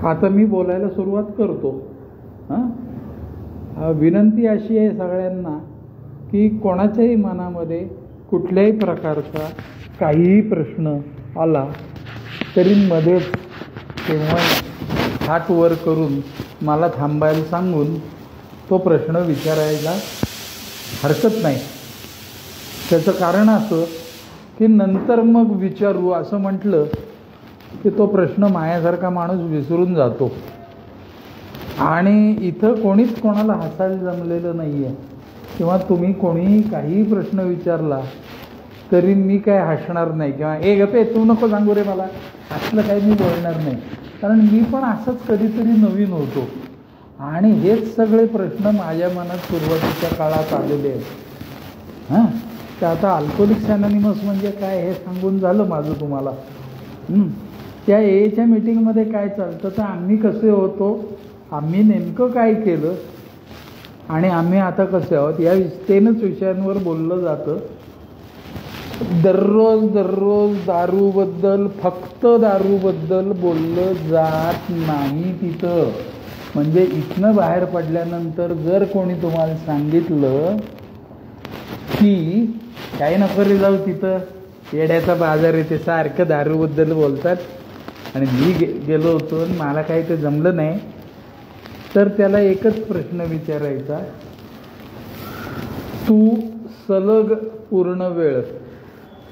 आता मी बोलायला सुरुवात करतो. विनंती अशी आहे सगळ्यांना की कोणाच्याही मनामध्ये कुठल्याही प्रकारचा काहीही प्रश्न आला तरी मध्येच तेव्हा हात वर करून मला थांबायला सांगून तो प्रश्न विचारायला हरकत नाही. त्याचं कारण असं की नंतर मग विचारू असं म्हटलं की तो प्रश्न माझ्यासारखा माणूस विसरून जातो. आणि इथं कोणीच कोणाला हसायला जमलेलं नाही आहे किंवा तुम्ही कोणीही काहीही प्रश्न विचारला तरी मी काय हसणार नाही किंवा गपे तू नको सांगू रे मला असलं काही मी बोलणार नाही. कारण मी पण असंच कधीतरी नवीन होतो आणि हेच सगळे प्रश्न माझ्या मनात सुरुवातीच्या काळात आलेले आहेत. तर आता अल्कोहोलिक्स अनॉनिमस म्हणजे काय हे सांगून झालं माझं तुम्हाला. त्या एच्या मीटिंगमध्ये काय चालतं तर आम्ही कसे होतो, आम्ही नेमकं काय केलं आणि आम्ही आता कसे आहोत या 3च विषयांवर बोललं जातं. दररोज दारूबद्दल, फक्त दारूबद्दल बोललं जात नाही तिथं. म्हणजे इथनं बाहेर पडल्यानंतर जर कोणी तुम्हाला सांगितलं की काही नको रे जाऊ तिथं येड्याचा बाजार आहे, ते सारखं दारूबद्दल बोलतात आणि मी गेलो होतो आणि मला काही ते जमलं नाही, तर त्याला एकच प्रश्न विचारायचा, तू सलग पूर्ण वेळ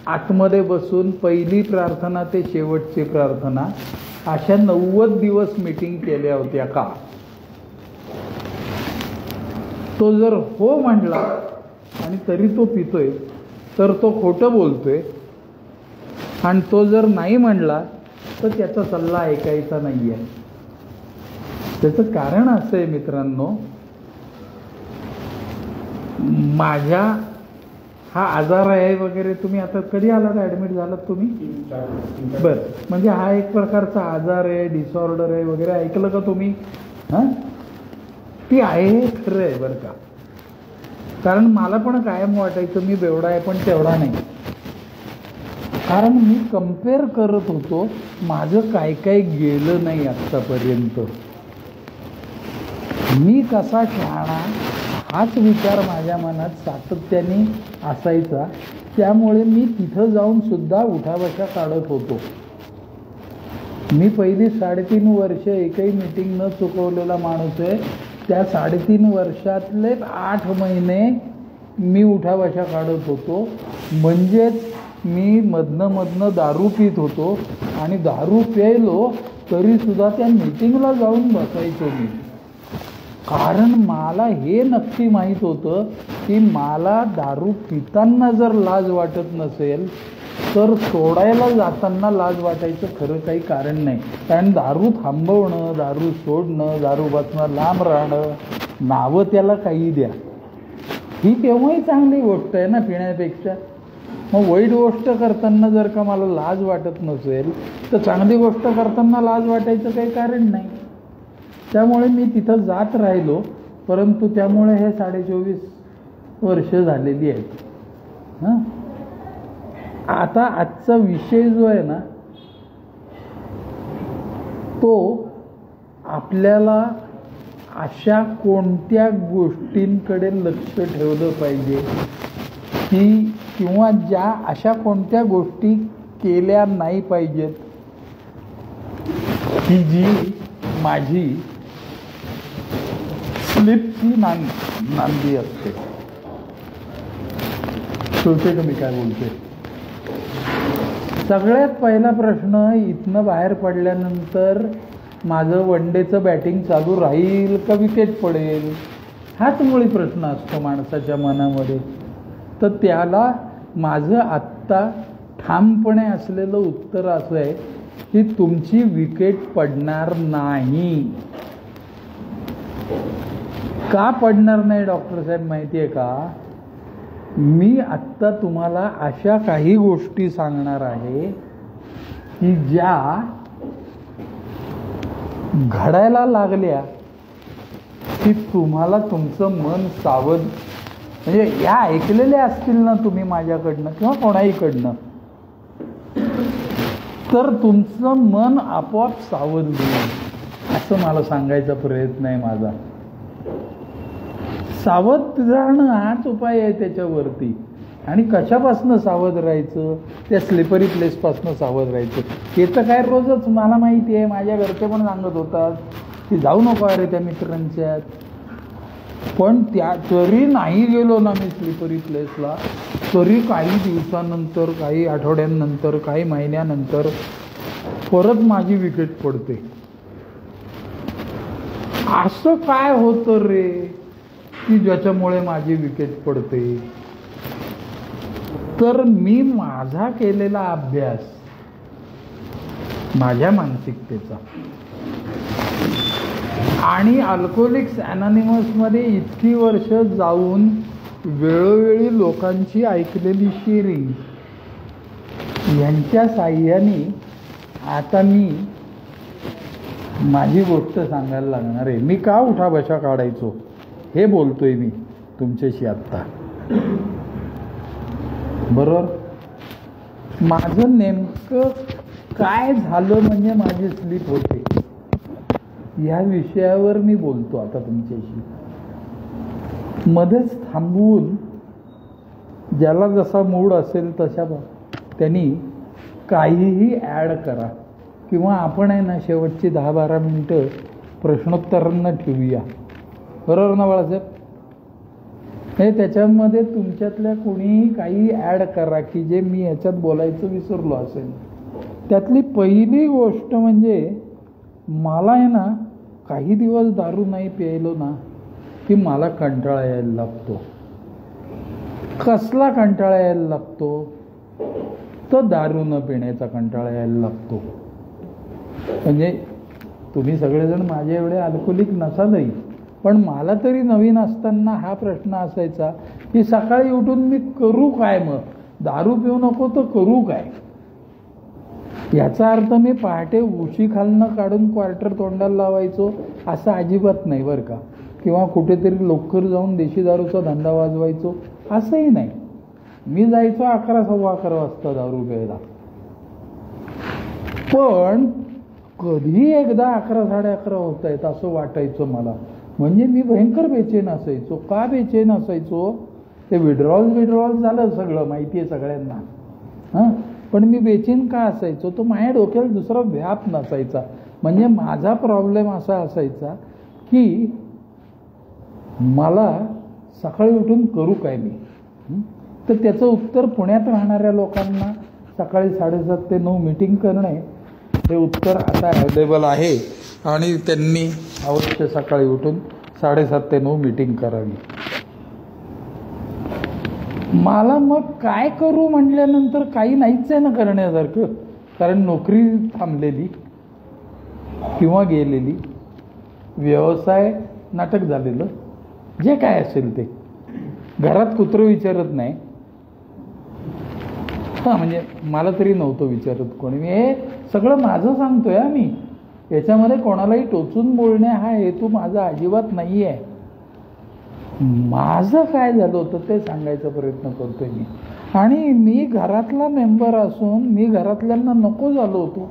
आतमध्ये बसून पहिली प्रार्थना ते शेवटची प्रार्थना अशा 90 दिवस मीटिंग केल्या होत्या का? तो जर हो म्हटला आणि तरी तो पितोय तर तो खोटं बोलतोय. आणि तो जर नाही म्हणला तर त्याचा सल्ला ऐकायचा नाही आहे. त्याचं कारण असं आहे मित्रांनो, माझ्या हा आजार आहे वगैरे, तुम्ही आता कधी आलात ॲडमिट झालात तुम्ही? बरं, म्हणजे हा एक प्रकारचा आजार आहे, डिसऑर्डर आहे वगैरे ऐकलं का तुम्ही? ती आहे खरं आहे बरं का. कारण मला पण कायम वाटायचं मी बेवडा आहे पण तेवढा नाही. कारण मी कम्पेअर करत होतो माझं काय काय गेलं नाही आत्तापर्यंत, मी कसा शहाणा हाच विचार माझ्या मनात सातत्याने असायचा. त्यामुळे मी तिथं जाऊन सुद्धा उठाबशा काढत होतो. मी पहिली 3.5 वर्ष एकही मीटिंग न चुकवलेला माणूस आहे. त्या 3.5 वर्षातले 8 महिने मी उठाबशा काढत होतो. म्हणजेच मी मधनं दारू पित होतो आणि दारू प्यायलो तरीसुद्धा त्या मीटिंगला जाऊन बसायचो मी. कारण मला हे नक्की माहीत होतं की मला दारू पिताना जर लाज वाटत नसेल तर सोडायला जाताना लाज वाटायचं खरं काही कारण नाही. कारण दारू थांबवणं, दारू सोडणं, दारूपासून लांब राहणं, नावं त्याला काही द्या, ही केव्हाही चांगली गोष्ट आहे ना पिण्यापेक्षा. मग वाईट गोष्ट करताना जर का मला लाज वाटत नसेल तर चांगली गोष्ट करताना लाज वाटायचं काही कारण नाही. त्यामुळे मी तिथं जात राहिलो. परंतु त्यामुळे हे 24.5 वर्ष झालेली आहेत. आता आजचा विषय जो आहे ना तो आपल्याला अशा कोणत्या गोष्टींकडे लक्ष ठेवलं पाहिजे की किंवा ज्या अशा कोणत्या गोष्टी केल्या नाही पाहिजेत की जी माझी स्लिपची नांदी असते. कळते का मी काय बोलते? सगळ्यात पहिला प्रश्न, इथनं बाहेर पडल्यानंतर माझं वनडेचं बॅटिंग चालू राहील का विकेट पडेल, हाच मुळी प्रश्न असतो माणसाच्या मनामध्ये. तर त्याला माझं आत्ता ठामपणे असलेलं उत्तर असं आहे की तुमची विकेट पडणार नाही. का पडणार नाही डॉक्टर साहेब माहिती आहे का? मी आत्ता तुम्हाला अशा काही गोष्टी सांगणार आहे की ज्या घडायला लागल्या की तुम्हाला तुमचं मन सावध, म्हणजे या ऐकलेल्या असतील ना तुम्ही माझ्याकडनं किंवा कोणाहीकडनं, तर तुमचं मन आपोआप सावध होईल. असं मला सांगायचा प्रयत्न आहे माझा. सावध राहणं हाच उपाय आहे त्याच्यावरती. आणि कशापासनं सावध राहायचं? त्या स्लिपरी प्लेसपासनं सावध राहायचं. हे तर काय रोजच मला माहिती आहे, माझ्या घरचे पण सांगत होतात की जाऊ नको अरे त्या मित्रांच्यात. पण तरी नाही गेलो ना मी स्लिपरी प्लेसला, तरी काही दिवसानंतर, काही आठवड्यांनंतर, काही महिन्यानंतर परत माझी विकेट पडते. असं काय होतं रे की ज्याच्यामुळे माझी विकेट पडते? तर मी माझा केलेला अभ्यास, माझ्या मानसिकतेचा, आणि अल्कोहोलिक्स अनॉनिमसमध्ये इतकी वर्ष जाऊन वेळोवेळी लोकांची ऐकलेली शेअरिंग यांच्या साह्याने आता मी माझी गोष्ट सांगायला लागणार आहे. मी का उठाबशा काढायचो हे बोलतोय मी तुमच्याशी आत्ता. बरोबर, माझं नेमकं काय झालं म्हणजे माझी स्लीप होते या विषयावर मी बोलतो आता तुमच्याशी. मध्येच थांबवून ज्याला जसा मूड असेल तशा त्यांनी काहीही ॲड करा, किंवा आपण आहे ना शेवटची 10-12 मिनटं प्रश्नोत्तरांना ठेवूया. बरोबर ना बाळासाहेब? हे त्याच्यामध्ये तुमच्यातल्या कोणीही काही ॲड करा की जे मी ह्याच्यात बोलायचं विसरलो असेल. त्यातली पहिली गोष्ट म्हणजे मला आहे ना काही दिवस दारू नाही प्यायलो ना की मला कंटाळा यायला लागतो. कसला कंटाळा यायला लागतो? तर दारू न पिण्याचा कंटाळा यायला लागतो. म्हणजे तुम्ही सगळेजण माझे एवढे अल्कोहोलिक नसालही, पण मला तरी नवीन असताना हा प्रश्न असायचा की सकाळी उठून मी करू काय? मग दारू पिऊ नको तर करू काय? याचा अर्थ मी पहाटे उशी खालनं काढून क्वार्टर तोंडाला लावायचो असं अजिबात नाही बरं का, किंवा कुठेतरी लवकर जाऊन देशी दारूचा धंदा वाजवायचो असंही नाही. मी जायचो 11-11:15 वाजता दारू प्यायला. पण कधी एकदा 11-11:30 होत आहेत असं वाटायचं मला. म्हणजे मी भयंकर बेचैन असायचो. का बेचैन असायचो? ते विड्रॉल झालं सगळं माहिती आहे सगळ्यांना. हां, पण मी बेचैन का असायचो? तो माझ्या डोक्याला दुसरा व्याप नसायचा. म्हणजे माझा प्रॉब्लेम असा असायचा की मला सकाळी उठून करू काय मी? तर त्याचं उत्तर पुण्यात राहणाऱ्या लोकांना सकाळी 7:30 ते 9 मीटिंग करणे हे उत्तर आता अवेलेबल आहे, आणि त्यांनी अवश्य सकाळी उठून 7:30 ते 9 मीटिंग करावी. मला मग काय करू म्हटल्यानंतर काही नाहीच आहे ना करण्यासारखं, कारण नोकरी थांबलेली किंवा गेलेली, व्यवसाय नाटक झालेलं, जे काय असेल ते. घरात कुत्रं विचारत नाही. हां, म्हणजे मला तरी नव्हतं विचारत कोणी. मी हे सगळं माझं सांगतोय मी, याच्यामध्ये कोणालाही टोचून बोलणे हा हेतू माझा अजिबात नाही आहे. माझं काय झालं होतं ते सांगायचा प्रयत्न करतोय मी. आणि मी घरातला मेंबर असून मी घरातल्यांना नको झालो होतो.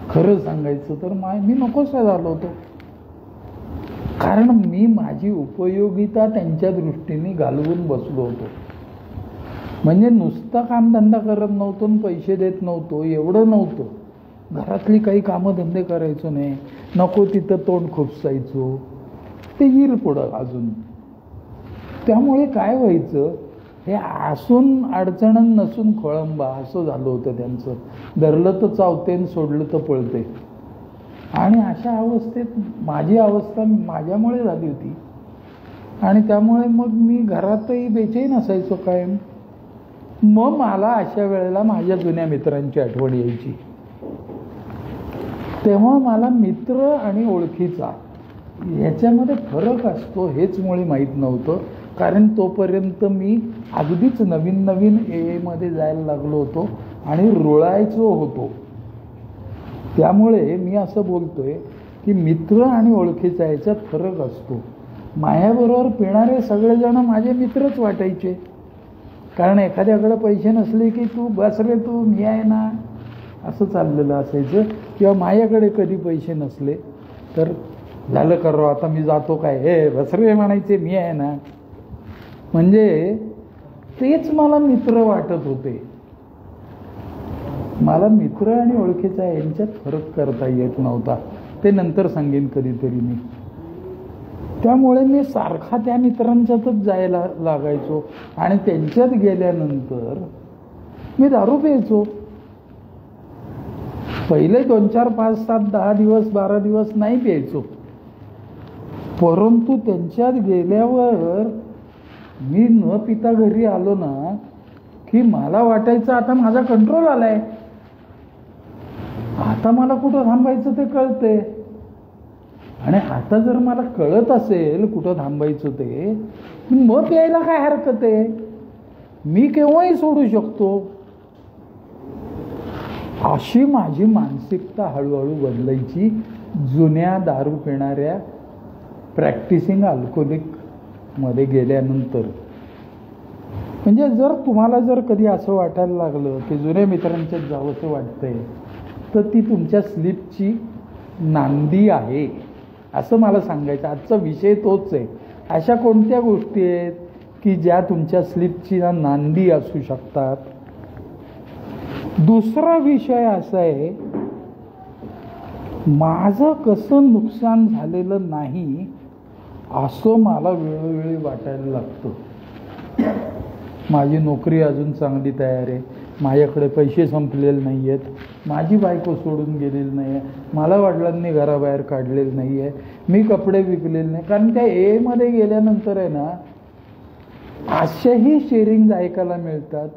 खरं सांगायचं तर मी नकोसा झालो होतो, कारण मी माझी उपयोगिता त्यांच्या दृष्टीने घालवून बसलो होतो. म्हणजे नुसता कामधंदा करत नव्हतो, पैसे देत नव्हतो एवढं नव्हतं. घरातली काही कामधंदे करायचो नाही, नको तिथं तोंड खुपसायचो. ते येईल पुढं अजून. त्यामुळे काय व्हायचं, हे असून अडचण नसून खोळंबा असं झालं होतं त्यांचं. धरलं तर चावते, सोडलं तर पळते. आणि अशा अवस्थेत माझी अवस्था माझ्यामुळे झाली होती. आणि त्यामुळे मग मी घरातही बेचैन असायचो कायम. मग मला अशा वेळेला माझ्या जुन्या मित्रांची आठवण यायची. तेव्हा मला मित्र आणि ओळखीचा याच्यामध्ये फरक असतो हेच मुळे माहीत नव्हतं, कारण तोपर्यंत मी अगदीच नवीन मध्ये जायला लागलो होतो आणि रुळायचो होतो. त्यामुळे मी असं बोलतोय की मित्र आणि ओळखीचा याच्यात फरक असतो. माझ्याबरोबर पिणारे सगळेजण माझे मित्रच वाटायचे, कारण एखाद्याकडे पैसे नसले की तू बस रे, तू मी आहे ना, असं चाललेलं असायचं. किंवा माझ्याकडे कधी पैसे नसले तर झालं कर आता मी जातो काय, हे बसरे म्हणायचे मी आहे ना. म्हणजे तेच मला मित्र वाटत होते. मला मित्र आणि ओळखीचा यांच्यात फरक करता येत नव्हता. ते नंतर सांगेन कधीतरी मी. त्यामुळे मी सारखा त्या मित्रांच्यातच जायला लागायचो आणि त्यांच्यात गेल्यानंतर मी दारू प्यायचो. पहिले 2, 4, 5, 7, 10 दिवस 12 दिवस नाही प्यायचो. परंतु त्यांच्यात गेल्यावर मी न पिता घरी आलो ना की मला वाटायचं आता माझा कंट्रोल आलाय, आता मला कुठं थांबायचं ते कळते. आणि आता जर मला कळत असेल कुठं थांबायचं ते, मग प्यायला काय हरकत आहे, मी केव्हाही सोडू शकतो. अशी माझी मानसिकता हळूहळू बदलायची जुन्या दारू पिणाऱ्या प्रॅक्टिसिंग अल्कोहोलिक मध्ये गेल्यानंतर. म्हणजे जर तुम्हाला जर कधी असं वाटायला लागलं की जुन्या मित्रांच्यात जावंसं वाटतंय, तर ती तुमच्या स्लीपची नांदी आहे असं मला सांगायचं. आजचा विषय तोच आहे. अशा कोणत्या गोष्टी आहेत की ज्या तुमच्या स्लीपची नांदी असू शकतात. दुसरा विषय असा आहे, माझं कसं नुकसान झालेलं नाही असं मला वेळोवेळी वाटायला लागतं. माझी नोकरी अजून चांगली तयार आहे, माझ्याकडे पैसे संपलेले नाही आहेत, माझी बायको सोडून गेलेली नाही आहे, मला वडिलांनी घराबाहेर काढलेलं नाही आहे, मी कपडे विकलेले नाही. कारण त्या एमध्ये गेल्यानंतर आहे ना अशाही शेअरिंग ऐकायला मिळतात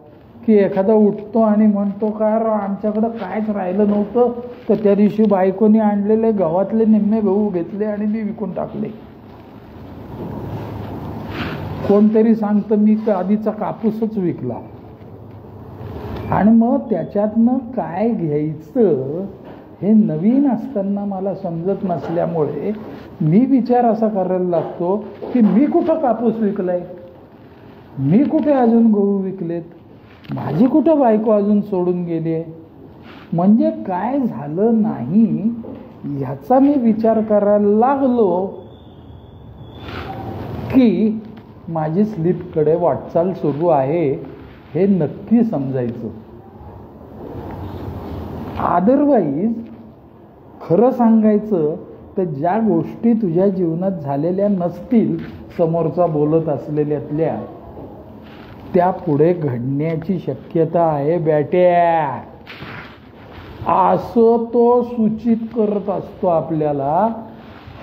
की एखादा उठतो आणि म्हणतो का आमच्याकडं कायच राहिलं नव्हतं, तर त्या दिवशी बायकोनी आणलेले गव्हातले निम्मे गहू घेतले आणि मी विकून टाकले. कोणतरी सांगतं मी आधीचा कापूसच विकला. आणि मग त्याच्यातनं काय घ्यायचं हे नवीन असताना मला समजत नसल्यामुळे मी विचार असा करायला लागतो की मी कुठं कापूस विकलाय, मी कुठे अजून गहू विकलेत, माझी कुठं बायको अजून सोडून गेली आहे. म्हणजे काय झालं नाही ह्याचा मी विचार करायला लागलो की माझी स्लीपकडे वाटचाल सुरू आहे हे नक्की समजायचं. अदरवाईज खरं सांगायचं तर ज्या गोष्टी तुझ्या जीवनात झालेल्या नसतील समोरचा बोलत असलेल्यातल्या, त्या पुढे घडण्याची शक्यता आहे बेट्या, असं तो सूचित करत असतो आपल्याला.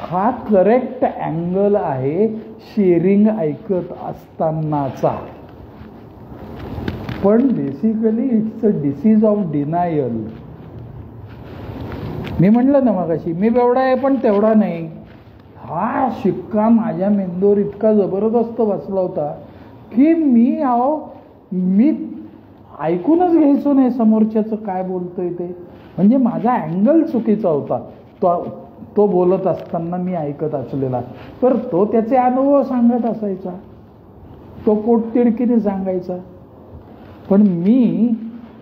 हा करेक्ट अँगल आहे शेअरिंग ऐकत असतानाचा. पण basically it's a disease of denial. मी म्हटलं ना मगाशी मी बेवडा आहे पण तेवढा नाही. हा शिक्का माझ्या मेंदूवर इतका जबरदस्त बसला होता की मी ऐकूनच घ्यायचो नाही समोरच्याचं काय बोलतोय ते. म्हणजे माझा अँगल चुकीचा होता. तो बोलत असताना मी ऐकत असलेला, तर तो त्याचे अनुभव सांगत असायचा, तो पोटतिडकीने सांगायचा. पण मी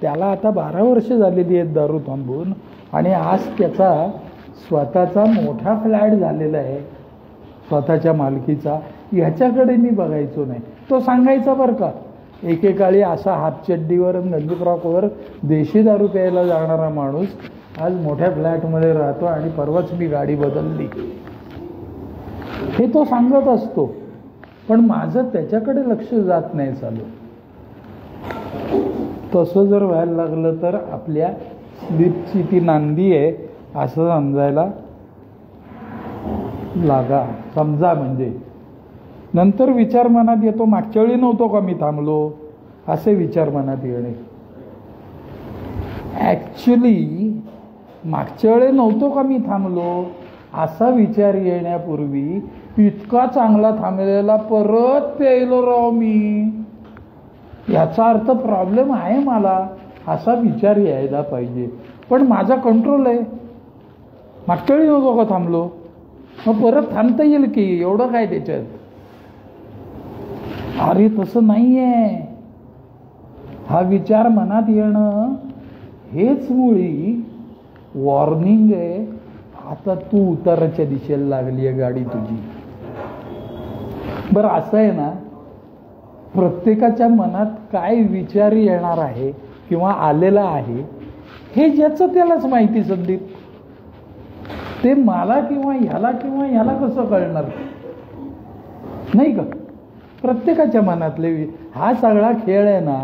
त्याला आता 12 वर्ष झालेली आहेत दारू थांबून, आणि आज त्याचा स्वतःचा मोठा फ्लॅट झालेला आहे स्वतःच्या मालकीचा. ह्याच्याकडे मी बघायचो नाही. तो सांगायचा बरं का, एकेकाळी असा हातचड्डीवर आणि गंजीफ्रॉकवर देशी दारू प्यायला जाणारा माणूस आज मोठ्या फ्लॅटमध्ये राहतो आणि परवाच मी गाडी बदलली, हे तो सांगत असतो. पण माझं त्याच्याकडे लक्ष जात नाही चालू. तसं जर व्हायला लागलं तर आपल्या स्लीपची ती नांदी आहे असं समजायला लागा. समजा म्हणजे नंतर विचार मनात येतो, मागच्या वेळी नव्हतो का मी थांबलो, असे विचार मनात येणे. ॲक्च्युली मागच्या वेळी नव्हतो का मी थांबलो असा विचार येण्यापूर्वी इतका चांगला थांबलेला परत प्यायलो राव मी, याचा अर्थ प्रॉब्लेम आहे मला, असा विचार यायला पाहिजे. पण माझा कंट्रोल आहे. मागच्या वेळी नव्हतो का थांबलो, मग परत थांबता येईल की, एवढं काय त्याच्यात. अरे तसं नाही आहे. हा विचार मनात येणं हेच मुळी वॉर्निंग आहे आता तू उताराच्या दिशेला लागली आहे गाडी तुझी. बरं असं आहे ना, प्रत्येकाच्या मनात काय विचार येणार आहे किंवा आलेला आहे हे ज्याचं त्यालाच माहिती. संदीप, ते मला किंवा ह्याला कसं कळणार नाही का? प्रत्येकाच्या मनातले हा सगळा खेळ आहे ना,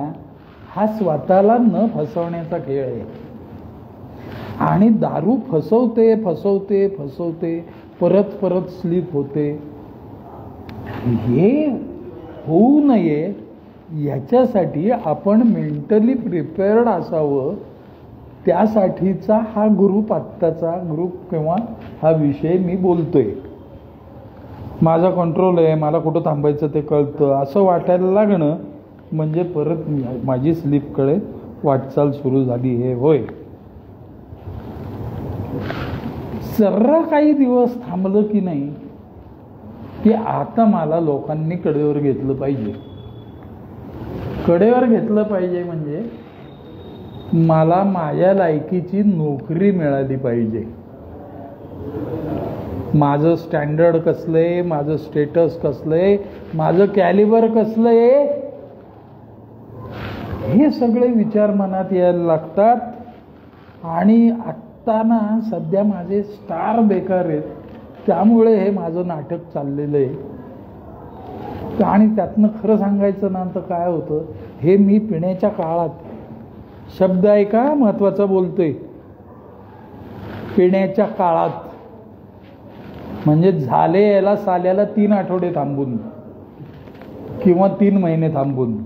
हा स्वतःला न फसवण्याचा खेळ आहे. आणि दारू फसवते फसवते फसवते, परत परत स्लीप होते. हे होऊ नये याच्यासाठी आपण मेंटली प्रिपेअर्ड असावं. त्यासाठीचा हा ग्रुप, आत्ताचा ग्रुप किंवा हा विषय मी बोलतोय. माझा कंट्रोल आहे, मला कुठं थांबायचं ते कळतं असं वाटायला लागणं म्हणजे परत माझी स्लीपकडे वाटचाल सुरू झाली. हे होय, जरा काही दिवस थांबलं की नाही की आता मला लोकांनी कडेवर घेतलं पाहिजे. कडेवर घेतलं पाहिजे म्हणजे मला माझ्या लायकीची नोकरी मिळाली पाहिजे. माझं स्टँडर्ड कसलंय, माझं स्टेटस कसलंय, माझं कॅलिबर कसलंय, हे सगळे विचार मनात यायला लागतात. आणि आत्ता ना सध्या माझे स्टार बेकार आहेत, त्यामुळे हे माझं नाटक चाललेलं आहे. आणि त्यातनं खरं सांगायचं ना तर काय होतं, हे मी पिण्याच्या काळात, शब्द आहे का महत्वाचा बोलतोय, पिण्याच्या काळात म्हणजे झाले याला साल्याला 3 आठवडे थांबून किंवा 3 महिने थांबून,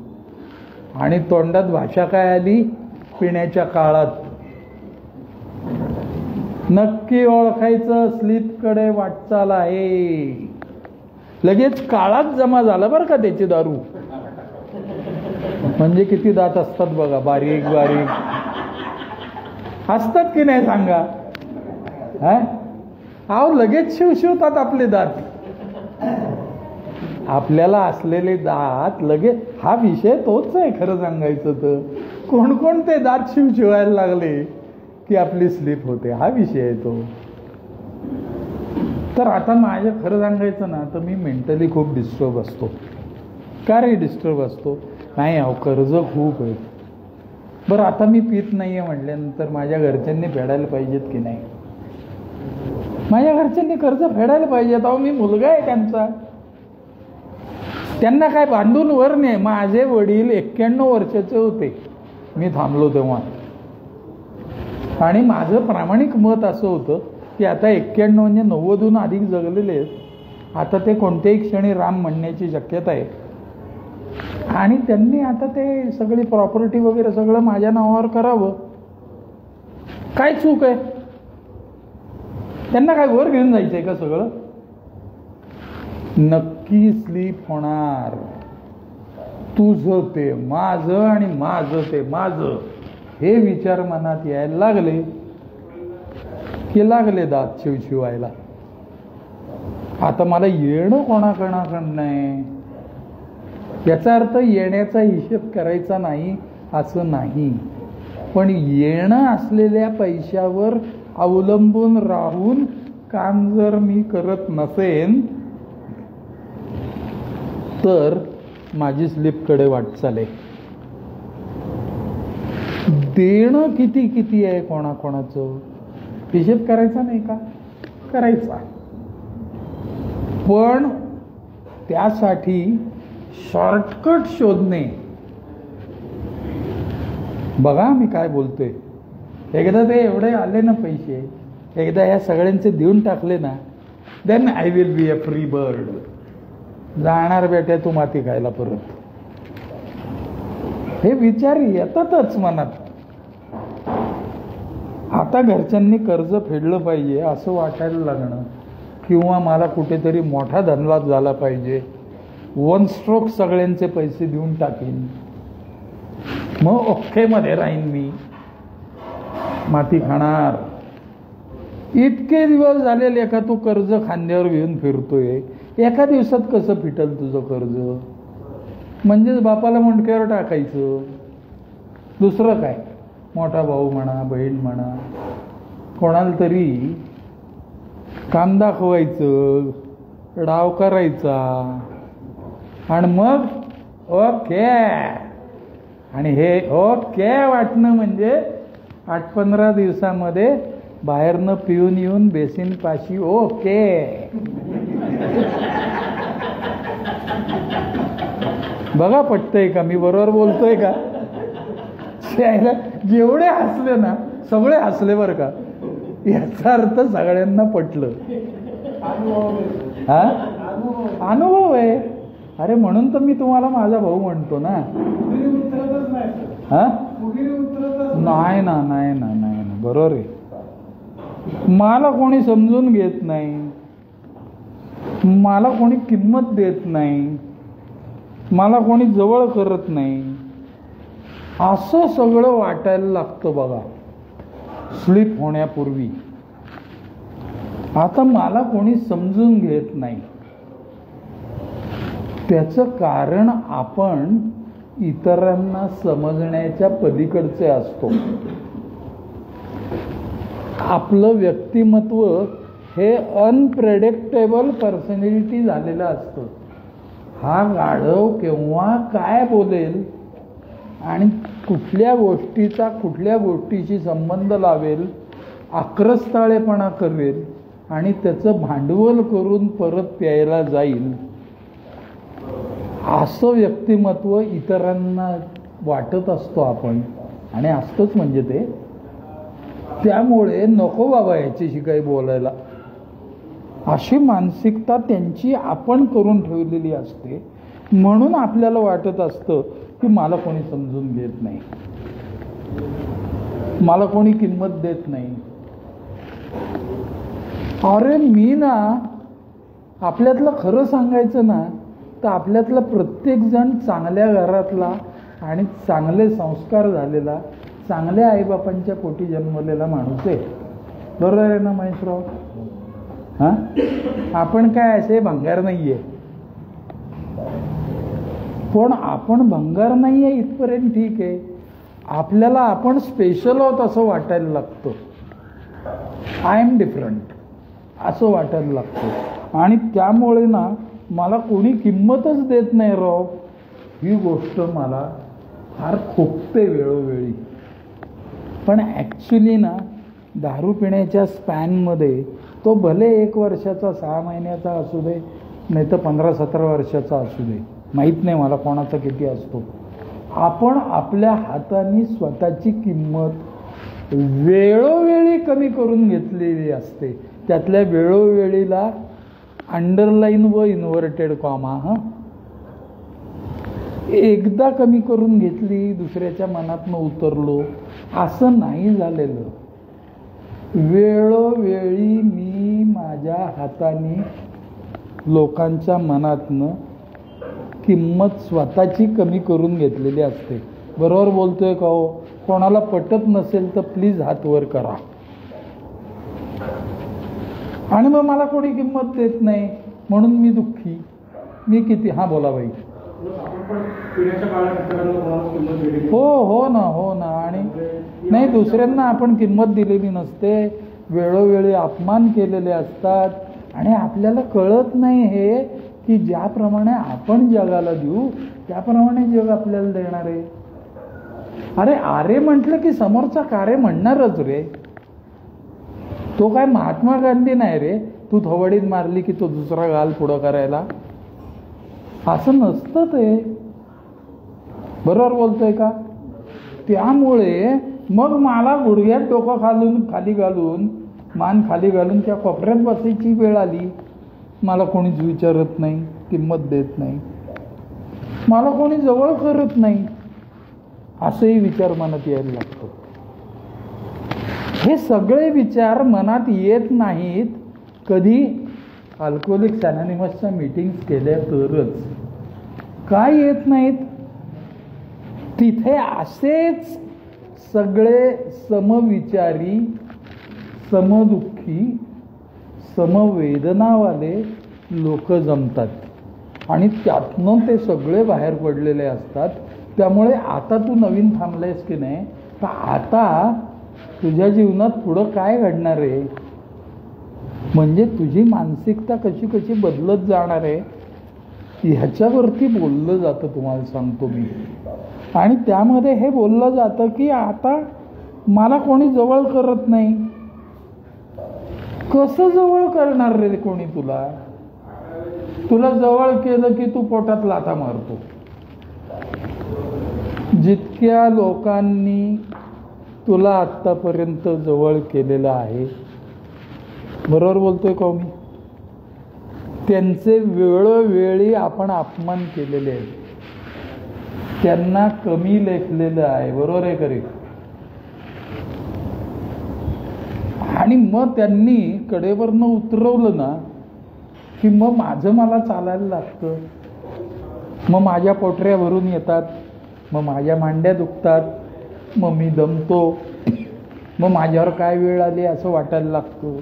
आणि तोंडात भाषा काय आली, पिण्याच्या काळात. नक्की ओळखायचं, स्लीपकडे वाटचाल आहे. लगेच काळात जमा झालं बरं का त्याची दारू. म्हणजे किती दात असतात बघा, बारीक बारीक असतात की नाही सांगा. अहो लगेच शिवशिवतात आपले दात. आपल्याला असलेले दात लगेच, हा विषय तोच आहे खरं सांगायचं तर. कोणकोणते दात शिवशिवायला लागले की आपली स्लीप होते, हा विषय आहे तो. तर आता माझ्या खरं सांगायचं ना तर मी मेंटली खूप डिस्टर्ब असतो. का रे डिस्टर्ब असतो? नाही अहो कर्ज खूप आहे. बरं आता मी पित नाही आहे म्हटल्यानंतर माझ्या घरच्यांनी फेडायला पाहिजेत की नाही? माझ्या घरच्यांनी कर्ज फेडायला पाहिजेत. अहो मी मुलगा आहे त्यांचा, त्यांना काय बांधून वर नाही. माझे वडील 91 वर्षाचे होते मी थांबलो तेव्हा. आणि माझं प्रामाणिक मत असं होतं की आता 91 म्हणजे 90हून अधिक जगलेले आहेत. आता ते कोणत्याही क्षणी राम म्हणण्याची शक्यता आहे. आणि त्यांनी आता ते सगळी प्रॉपर्टी वगैरे सगळं माझ्या नावावर करावं. काय चूक आहे? त्यांना काय वर घेऊन जायचंय का सगळं? नक्की स्लीप होणार. तुझं ते माझं आणि माझं ते माझं, हे विचार मनात यायला लागले की लागले दात शिवशिवायला. आता मला येणं कोणाकडनं नाही, याचा अर्थ येण्याचा हिशेब करायचा नाही असं नाही. पण येणं असलेल्या पैशावर अवलंबून राहून काम जर मी करत नसेन तर माझी स्लीपकडे वाटचाल आहे. देणं किती किती आहे कोणाकोणाचं हिशेब करायचा नाही का? करायचा. पण त्यासाठी शॉर्टकट शोधणे. बघा मी काय बोलतोय. एकदा ते एवढे आले ना पैसे, एकदा या सगळ्यांचे देऊन टाकले ना, then I will be a free bird. जाणार बेट्या तू माती खायला परत. हे विचार येतातच मनात. आता घरच्यांनी कर्ज फेडलं पाहिजे असं वाटायला लागणं, किंवा मला कुठेतरी मोठा धनलाभ झाला पाहिजे, 1 स्ट्रोक सगळ्यांचे पैसे देऊन टाकीन, मग ओखेमध्ये राहीन मी, माती खाणार. इतके दिवस झालेले का तू कर्ज खांद्यावर घेऊन फिरतोय, एका दिवसात कसं फिटल तुझं कर्ज? म्हणजेच बापाला मुंडक्यावर टाकायचं. दुसरं काय? मोठा भाऊ म्हणा, बहीण म्हणा, कोणाला तरी काम दाखवायचं, डाव करायचा आणि मग ओके. आणि हे ओके वाटणं म्हणजे 8-15 दिवसामध्ये बाहेरनं पिऊन येऊन बेसिन पाशी ओके. बघा पटतंय का, मी बरोबर बोलतोय का? जेवढे हसले ना सगळे हसले बरं का, याचा अर्थ सगळ्यांना पटलं. हा अनुभव आहे. अरे म्हणून तर मी तुम्हाला माझा भाऊ म्हणतो ना. हा नाही ना, नाही ना, नाही ना, बरोबर आहे. मला कोणी समजून घेत नाही, मला कोणी किंमत देत नाही, मला कोणी जवळ करत नाही, असं सगळं वाटायला लागतं बघा स्लीप होण्यापूर्वी. आता मला कोणी समजून घेत नाही, त्याचं कारण आपण इतरांना समजण्याच्या पलीकडचे असतो. आपलं व्यक्तिमत्व हे अनप्रेडिक्टेबल पर्सनॅलिटी झालेलं असतं. हा गाढव केव्हा काय बोलेल आणि कुठल्या गोष्टीशी संबंध लावेल, आक्रस्ताळेपणा करेल आणि त्याचं भांडवल करून परत प्यायला जाईल, असं व्यक्तिमत्व इतरांना वाटत असतो आपण. आणि असतंच म्हणजे ते. त्यामुळे नको बाबा याच्याशी काही बोलायला, अशी मानसिकता त्यांची आपण करून ठेवलेली असते. म्हणून आपल्याला वाटत असतं की मला कोणी समजून घेत नाही, मला कोणी किंमत देत नाही. अरे मी ना, आपल्यातलं खरं सांगायचं ना तर आपल्यातला प्रत्येक जण चांगल्या घरातला आणि चांगले संस्कार झालेला, चांगल्या आईबापांच्या पोटी जन्मलेला माणूस आहे. बरोबर आहे ना महेशराव? हां, आपण काय असे भंगार नाहीये. पण आपण भंगार नाहीये इथपर्यंत ठीक आहे. आपल्याला आपण स्पेशल आहोत असं वाटायला लागतं. आय एम डिफरंट असं वाटायला लागतं. आणि त्यामुळे ना मला कोणी किंमतच देत नाही राव, ही गोष्ट मला फार खोकते वेळोवेळी. पण ॲक्च्युली ना दारू पिण्याच्या स्पॅनमध्ये तो भले 1 वर्षाचा 6 महिन्याचा असू दे, नाही तर 15-17 वर्षाचा असू दे, माहीत नाही मला कोणाचा किती असतो, आपण आपल्या हाताने स्वतःची किंमत वेळोवेळी कमी करून घेतलेली असते. त्यातल्या वेळोवेळीला अंडरलाईन व इन्व्हर्टेड कॉमा. एकदा कमी करून घेतली, दुसऱ्याच्या मनातनं उतरलो असं नाही झालेलं. वेळोवेळी मी माझ्या हाताने लोकांच्या मनातनं किंमत स्वतःची कमी करून घेतलेली असते. बरोबर बोलतोय का हो? कोणाला पटत नसेल तर प्लीज हात वर करा. आणि मग मला कोणी किंमत देत नाही म्हणून मी दुःखी. मी किती, हां बोला बाई. हो ना, हो ना. आणि नाही, दुसऱ्यांना आपण किंमत दिलेली नसते, वेळोवेळी अपमान केलेले असतात. आणि आपल्याला कळत नाही हे की ज्याप्रमाणे आपण जगाला देऊ त्याप्रमाणे जग आपल्याला देणार आहे. अरे म्हटलं की समोरचा कारे म्हणणारच रे. तो काय महात्मा गांधी नाही रे, तू थोबडीत मारली की तो दुसरा गाल पुढं करायला. असं नसतं ते. बरोबर बोलतोय का? त्यामुळे मग मला गुडघ्यात डोकं खाली घालून मान खाली घालून त्या कोपऱ्यात बसायची वेळ आली. मला कोणीच विचारत नाही, किंमत देत नाही, मला कोणी जवळ करत नाही, असंही विचार मनात यायला लागतो. हे सगळे विचार मनात येत नाहीत कधी अल्कोहोलिक्स अनॉनिमसच्या मीटिंग्स केल्या तरच. काय येत नाहीत? तिथे असेच सगळे समविचारी, समदुःखी, समवेदनावाले लोक जमतात आणि त्यातनं ते सगळे बाहेर पडलेले असतात. त्यामुळे आता तू नवीन थांबलायस की नाही, तर आता तुझ्या जीवनात पुढं काय घडणार आहे म्हणजे तुझी मानसिकता कशी कशी बदलत जाणार आहे ह्याच्यावरती बोललं जातं, तुम्हाला सांगतो मी. आणि त्यामध्ये हे बोललं जातं की आता मला कोणी जवळ करत नाही. कसं जवळ करणार रे कोणी तुला? तुला जवळ केलं की तू पोटात लाथा मारतो. जितक्या लोकांनी तुला आत्तापर्यंत जवळ केलेलं आहे, बरोबर बोलतोय का मी? त्यांचे वेळोवेळी आपण अपमान केलेले आहे, त्यांना कमी लेखलेलं आहे, बरोबर आहे खरे? आणि मग त्यांनी कडेवरनं उतरवलं ना की मग माझं मला चालायला लागतं, मग माझ्या पोटऱ्या भरून येतात, मग माझ्या मांड्या दुखतात, मग मी दमतो, मग माझ्यावर काय वेळ आली असं वाटायला लागतं.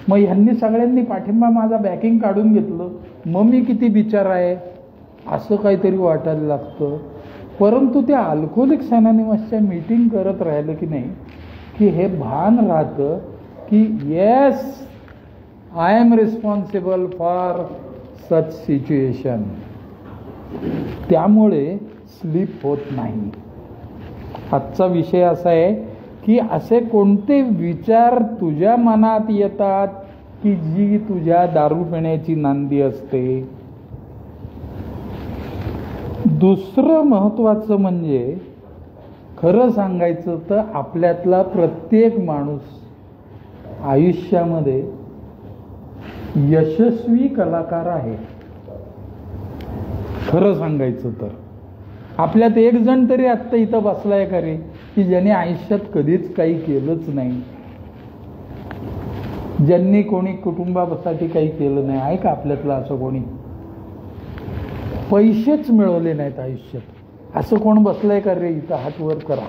मग ह्यांनी सगळ्यांनी पाठिंबा माझा बॅकिंग काढून घेतलं, मग मी किती बिचारा आहे असं काहीतरी वाटायला लागतं. परंतु त्या अल्कोहोलिक्स अनॉनिमसच्या मीटिंग करत राहिलं की नाही की हे भान राहतं की yes I am responsible for such situation. त्यामुळे स्लीप होत नाही. आजचा विषय असा आहे की असे कोणते विचार तुझ्या मनात येतात की जी तुझ्या दारू पिण्याची नांदी असते. दुसरं महत्वाचं म्हणजे खरं सांगायचं तर आपल्यातला प्रत्येक माणूस आयुष्यामध्ये यशस्वी कलाकार आहे. खरं सांगायचं तर आपल्यात एक जण तरी आत्ता इथं बसलाय का रे की ज्याने आयुष्यात कधीच काही केलंच नाही, ज्यांनी कोणी कुटुंबासाठी काही केलं नाही? आहे का आपल्यातलं असं कोणी? पैसेच मिळवले नाहीत आयुष्यात असं कोण बसलंय का रे इथं? हात वर करा.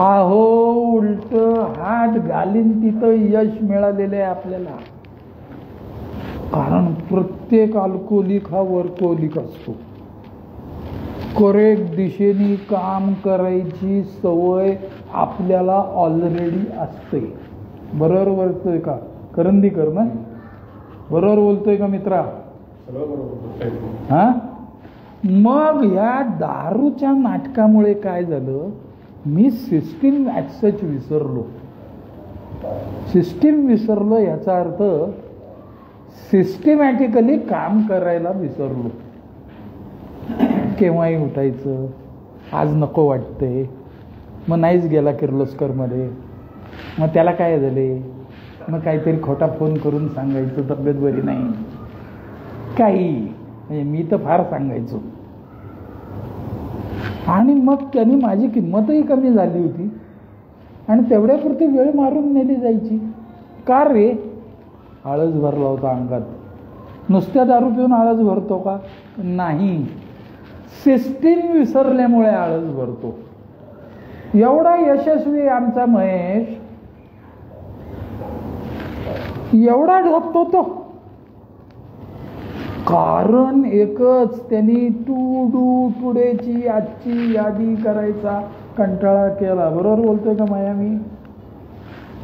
अहो उलट हात घालीन तिथं यश मिळालेलं आहे आपल्याला. कारण प्रत्येक अल्कोहोलिक हा वर्कोहोलिक असतो. करेक्ट दिशेने काम करायची सवय आपल्याला ऑलरेडी असते. बरोबर बोलतोय का करंदीकर ना? बरोबर बोलतोय का मित्रा? हा. मग ह्या दारूच्या नाटकामुळे काय झालं, मी सिस्टीम ॲज सच विसरलो. सिस्टीम विसरलो याचा अर्थ सिस्टमॅटिकली काम करायला विसरलो. केव्हाही उठायचं, आज नको वाटते, मग नाहीच गेला किर्लोस्करमध्ये, मग त्याला काय झाले, मग काहीतरी खोटा फोन करून सांगायचं तब्येत बरी नाही, काही म्हणजे मी तर फार सांगायचो. आणि मग त्यांनी माझी किंमतही कमी झाली होती आणि तेवढ्यापुरती वेळ मारून नेली जायची. का रे? आळस भरला होता अंगात. नुसत्या दारू पिऊन आळस भरतो का? नाही, सिस्टीम विसरल्यामुळे आळस भरतो. एवढा यशस्वी आमचा महेश, एवढा ढोकतो तो, कारण एकच, त्यांनी टू डू टुडेची आजची यादी करायचा कंटाळा केला. बरोबर बोलतोय का माया? मी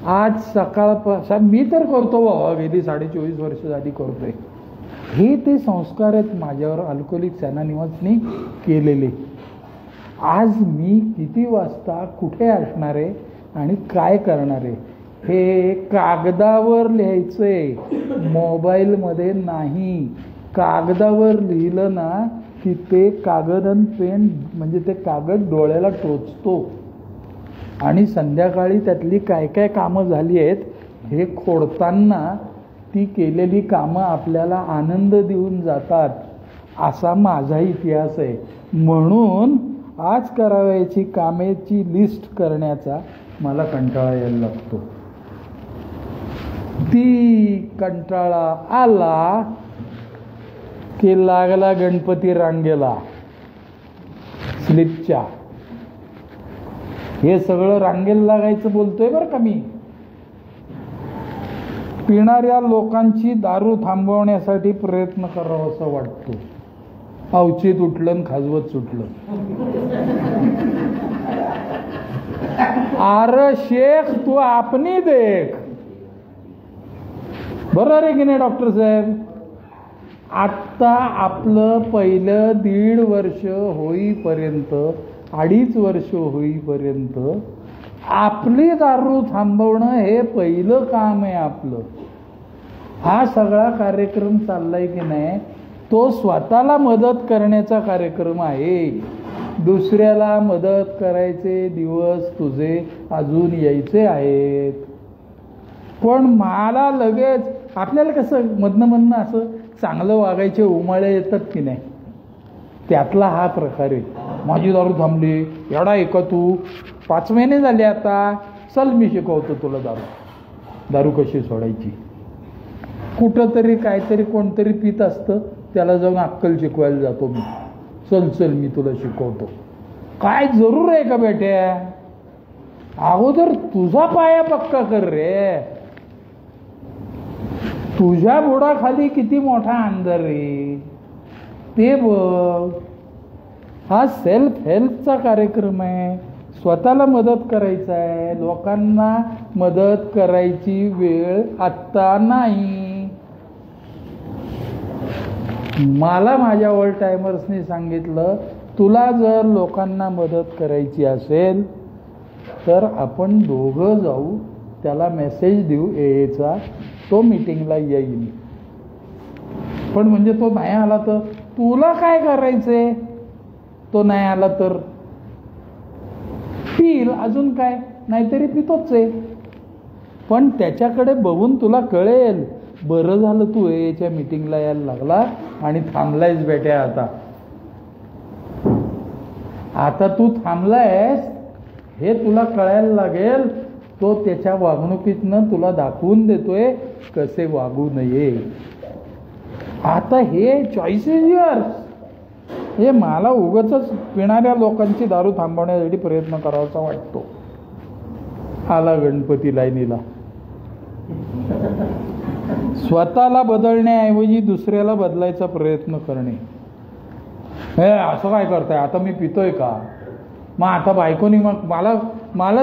आज सकाळपासून मी तर करतो बाबा, गेली 24.5 वर्ष झाली करतोय. हे ते संस्कार आहेत माझ्यावर अल्कोहोलिक्स अनॉनिमसनी केलेले. आज मी किती वाजता कुठे असणार आहे आणि काय करणार आहे हे कागदावर लिहायचंय, मोबाईलमध्ये नाही. कागदावर लिहिलं ना की ते कागद आणि पेन म्हणजे ते कागद डोळ्याला टोचतो आणि संध्याकाळी त्यातली काय काय कामं झाली आहेत हे खोडताना ती केलेली कामं आपल्याला आनंद देऊन जातात, असा माझा इतिहास आहे. म्हणून आज करावयाची कामेची लिस्ट करण्याचा मला कंटाळा यायला लागतो. ती कंटाळा आला की लागला गणपती रांगेला स्लिपच्या. हे सगळं रांगेला लागायचं बोलतोय बरं का मी. पिणाऱ्या लोकांची दारू थांबवण्यासाठी प्रयत्न करावा असं वाटतो. अवचित उठलं खाजवत सुटलं. अरे शेख तू आपनी देख, बरोबर आहे की नाही डॉक्टर साहेब? आत्ता आपलं पहिलं 1.5 वर्ष होईपर्यंत, 2.5 वर्ष होईपर्यंत आपली दारू थांबवणं हे पहिलं काम आहे आपलं. हा सगळा कार्यक्रम चाललाय की नाही, तो स्वतःला मदत करण्याचा कार्यक्रम आहे. दुसऱ्याला मदत करायचे दिवस तुझे अजून यायचे आहेत. पण मला लगेच आपल्याला कसं मधनं असं चांगलं वागायचे उमाळे येतात की नाही, त्यातला हा प्रकार आहे. माझी दारू थांबली, एवढा ऐका तू, 5 महिने झाले आता, चल मी शिकवतो तुला दारू कशी सोडायची. कुठंतरी काहीतरी कोणतरी पित असतं, त्याला जाऊन अक्कल शिकवायला जातो मी. चल मी तुला शिकवतो. काय जरूर आहे का बेट्या? अगोदर तुझा पाया पक्का कर रे. तुझ्या बुडाखाली किती मोठा अंधार आहे ते बघ. हा सेल्फ हेल्पचा कार्यक्रम आहे. स्वतःला मदत करायचा आहे. लोकांना मदत करायची वेळ आत्ता नाही. मला माझ्या ओल्ड टायमर्सनी सांगितलं, तुला जर लोकांना मदत करायची असेल तर आपण दोघं जाऊ, त्याला मेसेज देऊ एचा, तो मीटिंगला येईल. पण म्हणजे तो नाही आला तर तुला काय करायचंय? तो नाही आला तर पिल, अजून काय, नाहीतरी पितोच आहे. पण त्याच्याकडे बघून तुला कळेल, बरं झालं तू एच्या मीटिंगला यायला लागला आणि थांबलायस बेट्या. आता तू थांबलायस हे तुला कळायला लागेल. तो त्याच्या वागणुकीतनं तुला दाखवून देतोय कसे वागू नये. आता हे चॉईस इज युअर्स. हे मला उगाचच पिणाऱ्या लोकांची दारू थांबवण्यासाठी प्रयत्न करावासा वाटतो. आला गणपती लाईनीला. स्वतःला बदलण्याऐवजी दुसऱ्याला बदलायचा प्रयत्न करणे. हे असं काय करताय? आता मी पितोय का? मग आता बायकोनी मग मला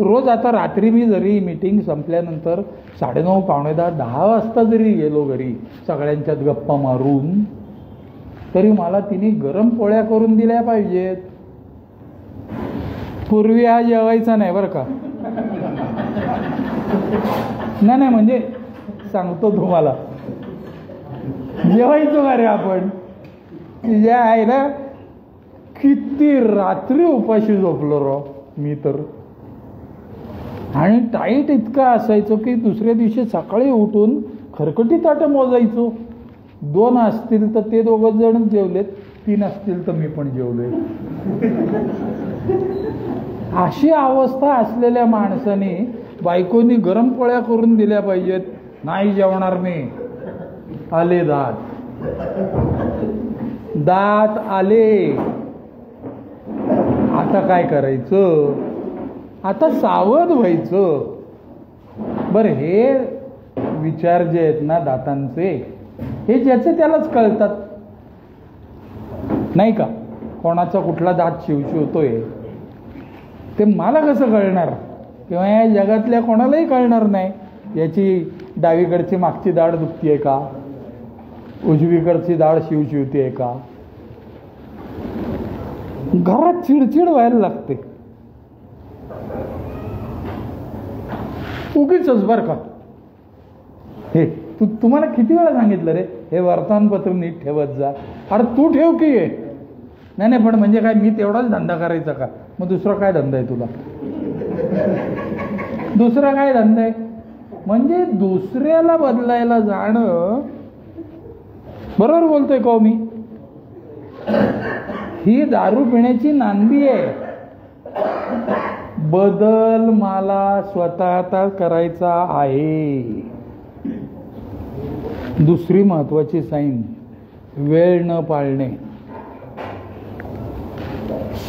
रोज आता रात्री मी जरी मीटिंग संपल्यानंतर 9:30 पावणे 10 वाजता जरी गेलो घरी सगळ्यांच्यात गप्पा मारून, तरी मला तिने गरम पोळ्या करून दिल्या पाहिजेत. पूर्वी हा जेवायचा नाही बरं का. नाही म्हणजे सांगतो तुम्हाला, जेवायचो का रे आपण? तिच्या आहे ना, किती रात्री उपाशी झोपलो रो मी तर. आणि टाईट इतका असायचो की दुसऱ्या दिवशी सकाळी उठून खरकटी ताटं मोजायचो. 2 असतील तर ते 2 जण जेवलेत, 3 असतील तर मी पण जेवलोय. अशी अवस्था असलेल्या माणसाने बायकोनी गरम पोळ्या करून दिल्या पाहिजेत. नाही जेवणार मी. आले दात आले. आता काय करायचं? आता सावध व्हायचं. बरं, हे विचार जे आहेत ना दातांचे, हे ज्याचे त्यालाच कळतात नाही का. कोणाचा कुठला दात शिवशिवतोय ते मला कसं कळणार? किंवा या जगातल्या कोणालाही कळणार नाही. याची डावीकडची मागची दाढ दुखतीये का, उजवीकडची दाढ शिवशिवतीये का. घरात चिडचिड व्हायला लागते उगीचच बरं का. हे तुम्हाला किती वेळा सांगितलं रे, हे वर्तमानपत्र नीट ठेवत जा. अरे तू ठेव की. नाही पण म्हणजे काय मी तेवढाच धंदा करायचा का? मग दुसरा काय धंदा आहे तुला? दुसरा काय धंदा आहे? म्हणजे दुसऱ्याला बदलायला जाणं. बरोबर बोलतोय का मी? ही दारू पिण्याची नांदी आहे. बदल मला स्वतःचा करायचा आहे. दुसरी महत्वाची साईन, वेळ न पाळणे.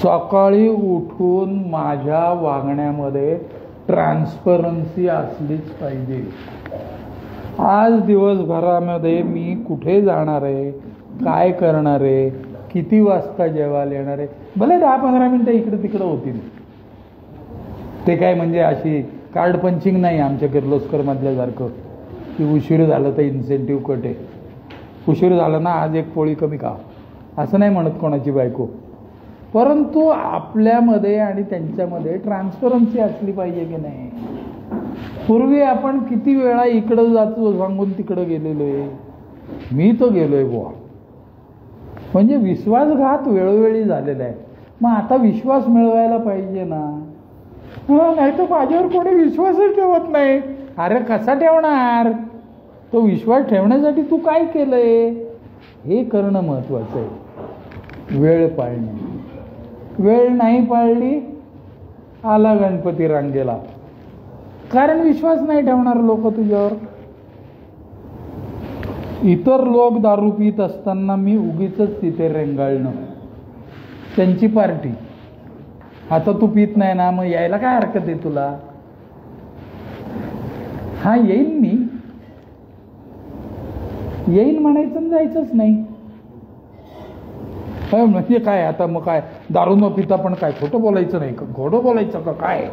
सकाळी उठून माझ्या वागण्यामध्ये ट्रान्सपरन्सी असलीच पाहिजे. आज दिवसभरामध्ये मी कुठे जाणार आहे, काय करणार आहे, किती वाजता जेवायला येणार आहे. भले 10-15 मिनिटं इकडे तिकडे होतील. ते काय म्हणजे अशी कार्ड पंचिंग नाही आमच्या किर्लोस्कर मधल्यासारखं. की उशीर झालं तर इन्सेंटिव्ह कट आहे, उशीर झाला ना आज एक पोळी कमी खा, असं नाही म्हणत कोणाची बायको. परंतु आपल्यामध्ये आणि त्यांच्यामध्ये ट्रान्सपरन्सी असली पाहिजे की नाही. पूर्वी आपण किती वेळा इकडं जातो सांगून तिकडं गेलेलो आहे, मी तर गेलोय बुवा, म्हणजे विश्वासघात वेळोवेळी झालेला आहे. मग आता विश्वास मिळवायला पाहिजे ना. नाही तर माझ्यावर कोणी विश्वासच ठेवत नाही. अरे कसा ठेवणार? तो विश्वास ठेवण्यासाठी तू काय केलंय हे करणं महत्वाचं आहे. वेळ पाळणे. वेळ नाही पाळली आला गणपती रांगेला, कारण विश्वास नाही ठेवणार लोक तुझ्यावर. इतर लोक दारू पित असताना मी उगीच तिथे रेंगाळणं, त्यांची पार्टी. आता तू पित नाही ना, मग यायला काय हरकत आहे तुला? हा येईन, मी येईन म्हणायचं जायचंच नाही. म्हणजे काय आता मग काय दारू न पिता पण काय खोटं बोलायचं नाही का? खोटं बोलायचं का काय?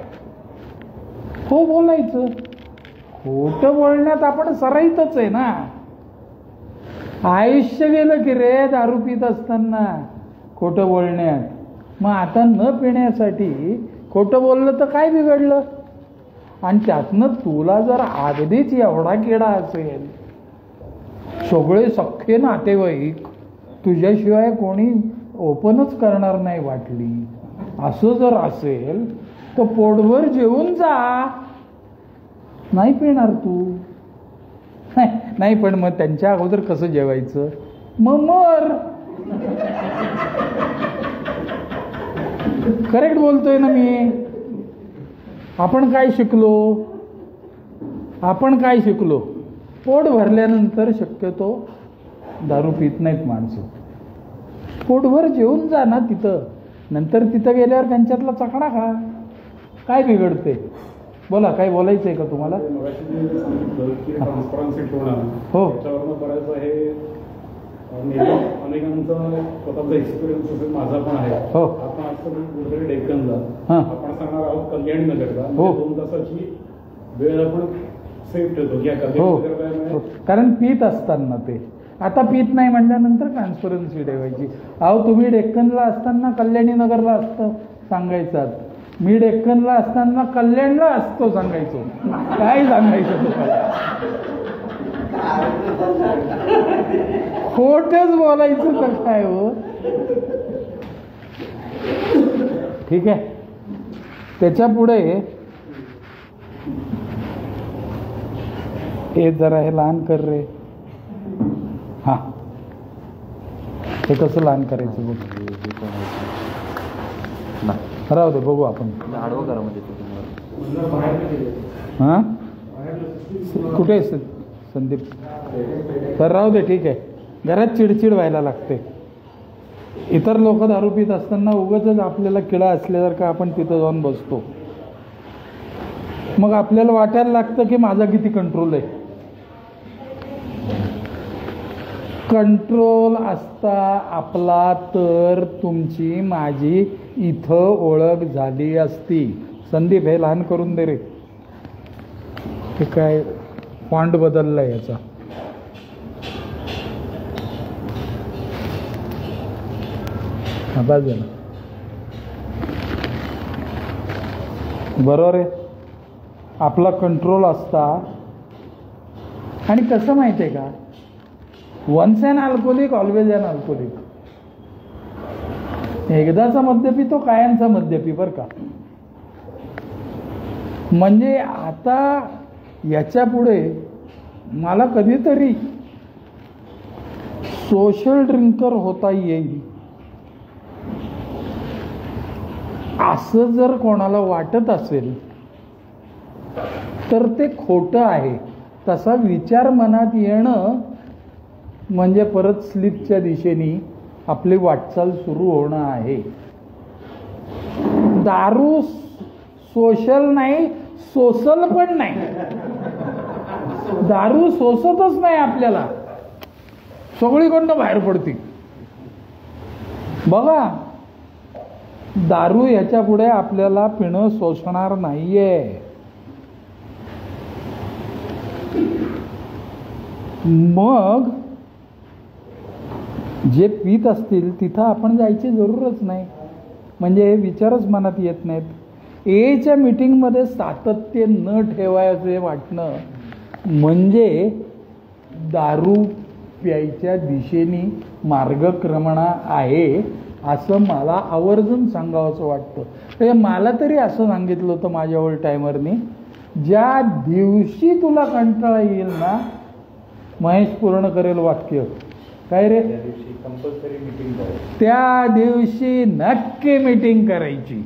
हो बोलायचं. खोटं बोलण्यात आपण सराईतच आहे ना. आयुष्य गेलं की रे दारू पित असताना खोटं बोलण्यात. मग आता न पिण्यासाठी खोटं बोललं तर काय बिघडलं? आणि त्यातनं तुला जर अगदीच एवढा किडा असेल, सगळे सख्खे नातेवाईक तुझ्याशिवाय कोणी ओपनच करणार नाही वाटली, असं जर असेल तर पोटभर जेवून जा. नाही पिणार तू नाही, पण मग त्यांच्या अगोदर कसं जेवायचं? मग मर. करेक्ट बोलतोय ना मी. आपण काय शिकलो? पोट भरल्यानंतर शक्यतो दारू पित नाहीत माणसं. पोटभर जेवून जा ना तिथं, नंतर तिथं गेल्यावर त्यांच्यातला चकडा खा. काय बिघडते? बोला, काय बोलायचंय का तुम्हाला? हो, अनेकांचा स्वतःचा एक्सपिरियन्स माझा पण आहे. हो, आपण आजकाल कुठेतरी डेक्कनला आपण सांगणार आहोत कल्याणी नगरला, हो, 2 तासाची वेळ आपण सेफ ठेवतो. हो, कारण पीत असताना ते. आता पीत नाही म्हटल्यानंतर ट्रान्सपरन्सी ठेवायची. अहो तुम्ही डेक्कनला असताना कल्याणी नगरला असतं सांगायचं, मी डेक्कनला असताना कल्याणला असतो सांगायचो. काय सांगायचं तुम्हाला? खोटच बोलायचं तर काय हो. ठीक आहे. त्याच्या पुढे हे जरा हे लहान कर रे. हा, हे कसं लहान करायचं बघ. राहू दे, बघू आपण. हा, कुठे आहे संदीप? तर राहू दे, ठीक आहे. घरात चिडचिड व्हायला लागते. इतर लोक दारू पित असताना उगाचच आपल्याला किडा असल्यासारखं आपण तिथं जाऊन बसतो. मग आपल्याला वाटायला लागतं की माझा किती कंट्रोल आहे. कंट्रोल असता आपला तर तुमची माझी इथं ओळख झाली असती. संदीप, हे लहान करून दे रे. हे काय फॉन्ट बदलला याचा. बस झालं. बरोबर आहे. आपला कंट्रोल असता. आणि कसं माहिती आहे का, once an alcoholic always an alcoholic. एकदाचा मद्यपी तो कायमचा मद्यपी बरं का. म्हणजे आता याच्या पुढे मला कधीतरी सोशल ड्रिंकर होता येईल असं जर कोणाला वाटत असेल तर ते खोटं आहे. तसा विचार मनात येणं म्हणजे परत स्लिपच्या दिशेने आपली वाटचाल सुरू होणं आहे. दारू सोशल नाही, सोसल पण नाही. दारू सोसतच नाही आपल्याला, सगळीकडनं बाहेर पडते. बघा, दारू ह्याच्या पुढे आपल्याला पिणं सोसणार नाहीये. मग जे पीत असतील तिथं आपण जायची जरूरच नाही, म्हणजे हे विचारच मनात येत नाहीत. एच्या मीटिंगमध्ये सातत्य न ठेवायचे वाटणं म्हणजे दारू प्यायच्या दिशेने मार्गक्रमणा आहे असं मला आवर्जून सांगावंसं वाटतं. म्हणजे मला तरी असं सांगितलं होतं माझ्या ओल्ड टायमरनी, ज्या दिवशी तुला कंटाळा येईल ना, महेश पूर्ण करेल वाक्य काय रे, कंपल्सरी मीटिंग करायची, त्या दिवशी नक्की मीटिंग करायची.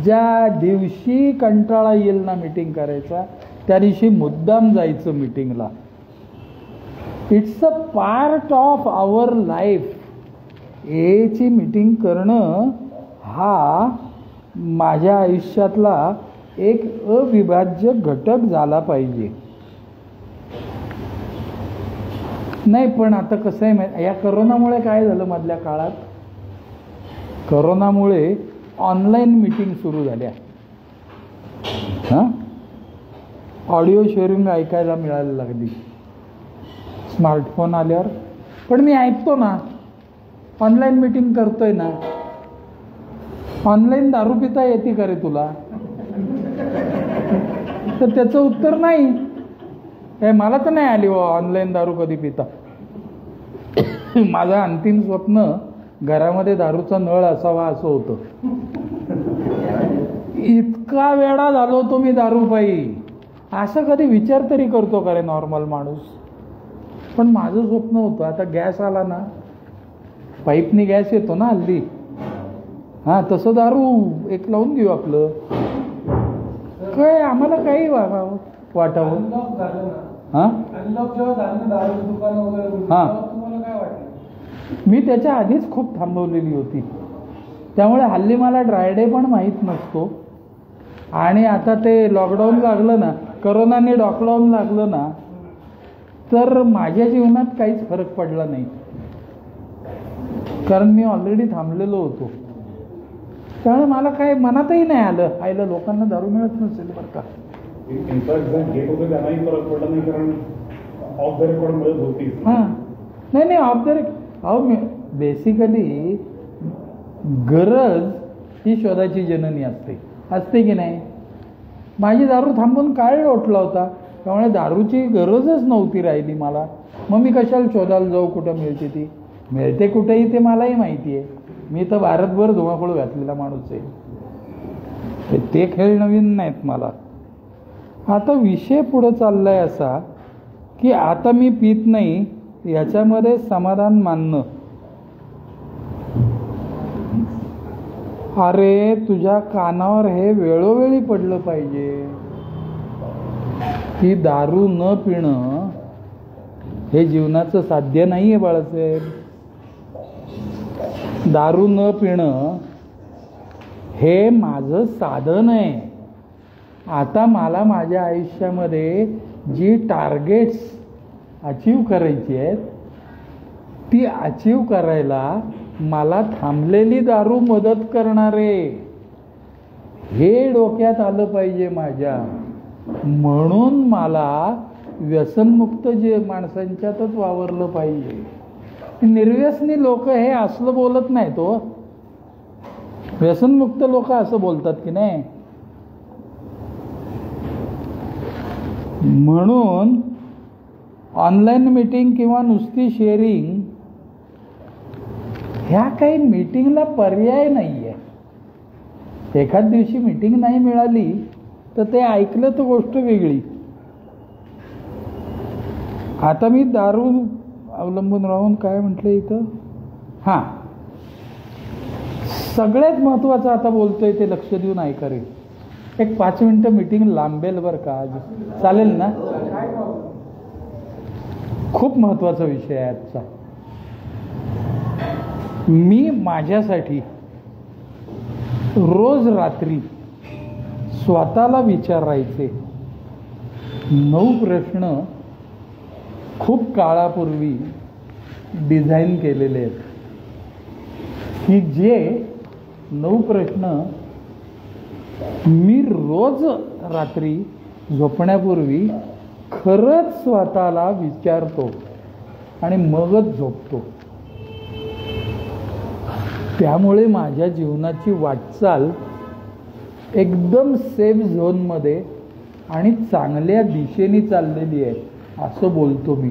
ज्या दिवशी कंटाळा येईल ना मीटिंग करायचा, त्या दिवशी मुद्दाम जायचं मीटिंगला. It's a part of our life. एची मीटिंग करणं हा माझ्या आयुष्यातला एक अविभाज्य घटक झाला पाहिजे. नाही पण आता कसं आहे, या करोनामुळे काय झालं, मधल्या काळात करोनामुळे ऑनलाईन मीटिंग सुरू झाल्या. हां, ऑडिओ शेअरिंग ऐकायला मिळायला लागली स्मार्टफोन आल्यावर. पण मी ऐकतो ना, ऑनलाईन मीटिंग करतोय ना. ऑनलाईन दारू पिता येते का रे तुला? तर त्याचं उत्तर नाही. हे मला तर नाही आली ऑनलाईन दारू कधी पिता. माझं अंतिम स्वप्न घरामध्ये दारूचा नळ असावा असं होतं. इतका वेळा झालो तो मी दारूपायी. असं कधी विचार तरी करतो का रे नॉर्मल माणूस? पण माझं स्वप्न होतं. आता गॅस आला ना, पाईपनी गॅस येतो ना हल्ली, हां तसं दारू एक लावून घेऊ आपलं. काय आम्हाला काही वाटावं. हां हां, मी त्याच्या आधीच खूप थांबवलेली होती. त्यामुळे हल्ली मला ड्रायडे पण माहीत नसतो. आणि आता ते लॉकडाऊन लागलं ना, करोनाने लॉकडाऊन लागलं ना, तर माझ्या जीवनात काहीच फरक पडला नाही, कारण मी ऑलरेडी थांबलेलो होतो. त्यामुळे मला काय मनातही नाही आलं आईला लोकांना दारू मिळत नसेल बरं का. घेत होते त्यांनाही फरक पडला नाही, कारण ऑफ द रेकॉर्ड मिळत होती. हां, नाही ऑफ द रेकॉर्ड. अहो बेसिकली गरज ही शोधाची जननी असते की नाही. माझी दारू थांबून काळ लोटला होता, त्यामुळे दारूची गरजच नव्हती राहिली मला. मग मी कशाला शोधायला जाऊ, कुठं मिळते ती. मिळते कुठेही ते मलाही माहिती आहे. मी तर भारतभर धुमाकूळ घातलेला माणूस आहे. ते खेळ नवीन नाहीत मला. आता विषय पुढं चाललाय असा की आता मी पित नाही याच्यामध्ये समाधान मानणं. अरे तुझ्या कानावर हे वेळोवेळी पडलं पाहिजे की दारू न पिणं हे जीवनाचं साध्य नाही आहे बाळासाहेब. दारू न पिणं हे माझं साधन आहे. आता मला माझ्या आयुष्यामध्ये जी टार्गेट्स अचीव करायची आहेत ती अचीव करायला मला थांबलेली दारू मदत करणारे हे डोक्यात आलं पाहिजे माझ्या. म्हणून मला व्यसनमुक्त जे माणसांच्यातच वावरलं पाहिजे. निर्व्यसनी लोक हे असलं बोलत नाही. तो व्यसनमुक्त लोक असं बोलतात की नाही. म्हणून ऑनलाईन मीटिंग किंवा नुसती शेअरिंग ह्या काही मीटिंगला पर्याय नाही आहे. एखाद दिवशी मीटिंग नाही मिळाली तर ते ऐकलं तर गोष्ट वेगळी. आता मी दारू अवलंबून राहून काय म्हटलं इथं, हां सगळ्यात महत्त्वाचं आता बोलतोय ते लक्ष देऊन ऐका रे. एक 5 मिनिटं मीटिंग लांबेल बरं का आज, चालेल ना? खूप महत्त्वाचा विषय आहे आजचा. मी माझ्यासाठी रोज रात्री स्वतःला विचारायचे 9 प्रश्न खूप काळापूर्वी डिझाईन केलेले आहेत की जे 9 प्रश्न मी रोज रात्री झोपण्यापूर्वी खरंच स्वतःला विचारतो आणि मगच झोपतो. त्यामुळे माझ्या जीवनाची वाटचाल एकदम सेफ झोनमध्ये आणि चांगल्या दिशेने चाललेली आहे असं बोलतो मी.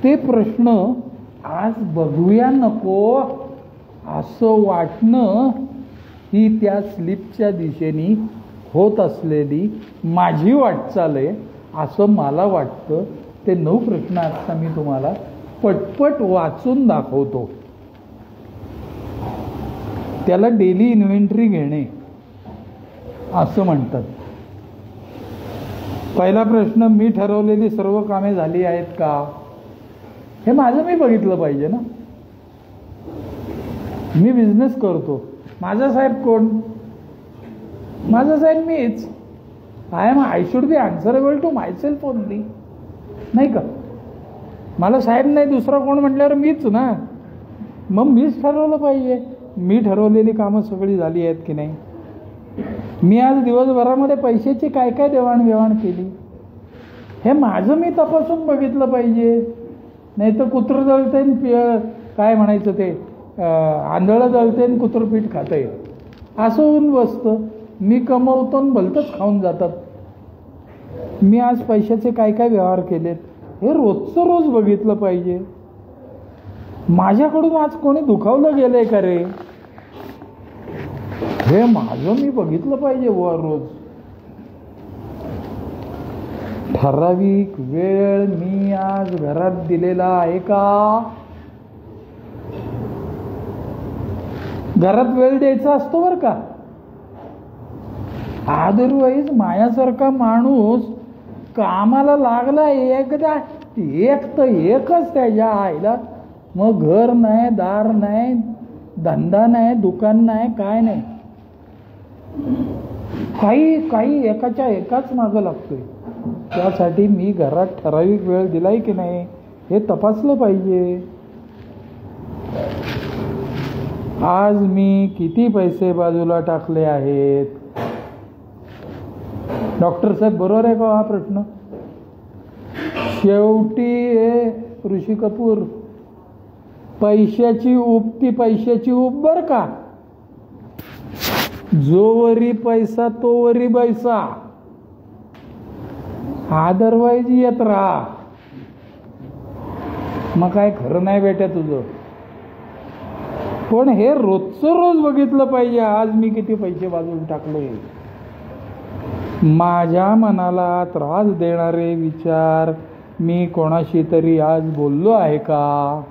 ते प्रश्न आज बघूया नको असं वाटणं ही त्या स्लिपच्या दिशेने होत असलेली माझी वाटचाल आहे असं मला वाटतं. ते 9 प्रश्न आता मी तुम्हाला पटपट वाचून दाखवतो. त्याला डेली इन्व्हेंटरी घेणे असं म्हणतात. पहिला प्रश्न, मी ठरवलेली सर्व कामे झाली आहेत का? हे माझं मी बघितलं पाहिजे ना. मी बिझनेस करतो, माझा साहेब कोण? माझा साहेब मीच. I should be answerable to myself only, नाही का? मला साहेब नाही दुसरा कोण म्हटल्यावर मीच ना. मग मीच ठरवलं पाहिजे मी ठरवलेली कामं सगळी झाली आहेत की नाही. मी आज दिवसभरामध्ये पैशाची काय काय देवाणघेवाण केली हे माझं मी तपासून बघितलं पाहिजे. नाही तर कुत्रं जळतेन काय म्हणायचं ते आंधळं जळतेन कुत्रं पीठ खातंय असं होऊन बसतं. मी कमवतो आणि भलतंच खाऊन जातात. मी आज पैशाचे काय काय व्यवहार केलेत हे रोजचं रोज बघितलं पाहिजे. माझ्याकडून आज कोणी दुखावलं गेलंय का रे हे माझं मी बघितलं पाहिजे वर रोज. ठराविक वेळ मी आज घरात दिलेला आहे का? घरात वेळ द्यायचा असतो बरं का. अदरवाईज माझ्यासारखा माणूस कामाला लागला एकदा एकच त्याच्या आईला मग घर नाही, दार नाही, धंदा नाही, दुकान नाही, काय नाही. काही एकाच्या एकाच मागं लागतोय. त्यासाठी मी घरात ठराविक वेळ दिलाय की नाही हे तपासलं पाहिजे. आज मी किती पैसे बाजूला टाकले आहेत? डॉक्टर साहेब बरोबर आहे का हा प्रश्न? शेवटी ऋषी कपूर पैशाची ऊब ती पैशाची ऊब बर का. जोवरी पैसा तोवरी पैसा, अदरवाईज येत राहा. मग काय खरं नाही बेटा तुझं. पण हे रोजचं रोज बघितलं पाहिजे आज मी किती पैसे बाजूला टाकले. माझ्या मनाला त्रास देणारे विचार मी कोणाशी तरी आज बोललो आहे का?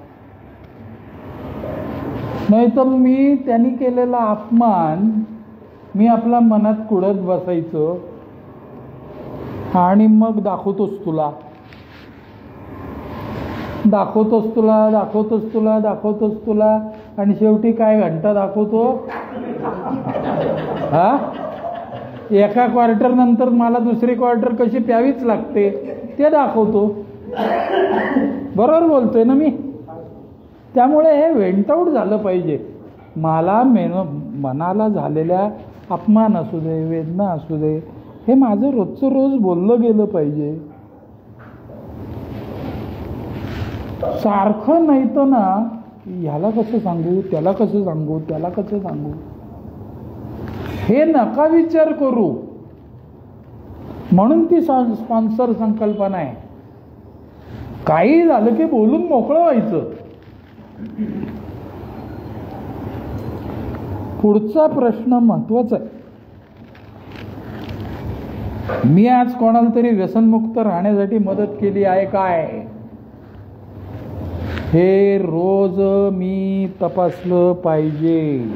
नाही तर मी त्यांनी केलेला अपमान मी आपल्या मनात कुडत बसायचं आणि मग दाखवतोच तुला आणि शेवटी काय घंटा दाखवतो हा. एका क्वार्टर नंतर मला दुसरी क्वार्टर कशी प्यावीच लागते ते दाखवतो. बरोबर बोलतोय ना मी. त्यामुळे हे वेंट आऊट झालं पाहिजे. मला मनाला झालेल्या अपमान असू दे, वेदना असू दे, हे माझं रोजचं रोज बोललं गेलं पाहिजे. सारखं नाही तर ना ह्याला कसं सांगू, त्याला कसं सांगू हे नका विचार करू. म्हणून ती स्पॉन्सर संकल्पना आहे. काही झालं की बोलून मोकळं व्हायचं. पुढचा प्रश्न महत्वाचा आहे. मी आज कोणाला तरी व्यसनमुक्त राहण्यासाठी मदत केली आहे काय हे रोज मी तपासलं पाहिजे.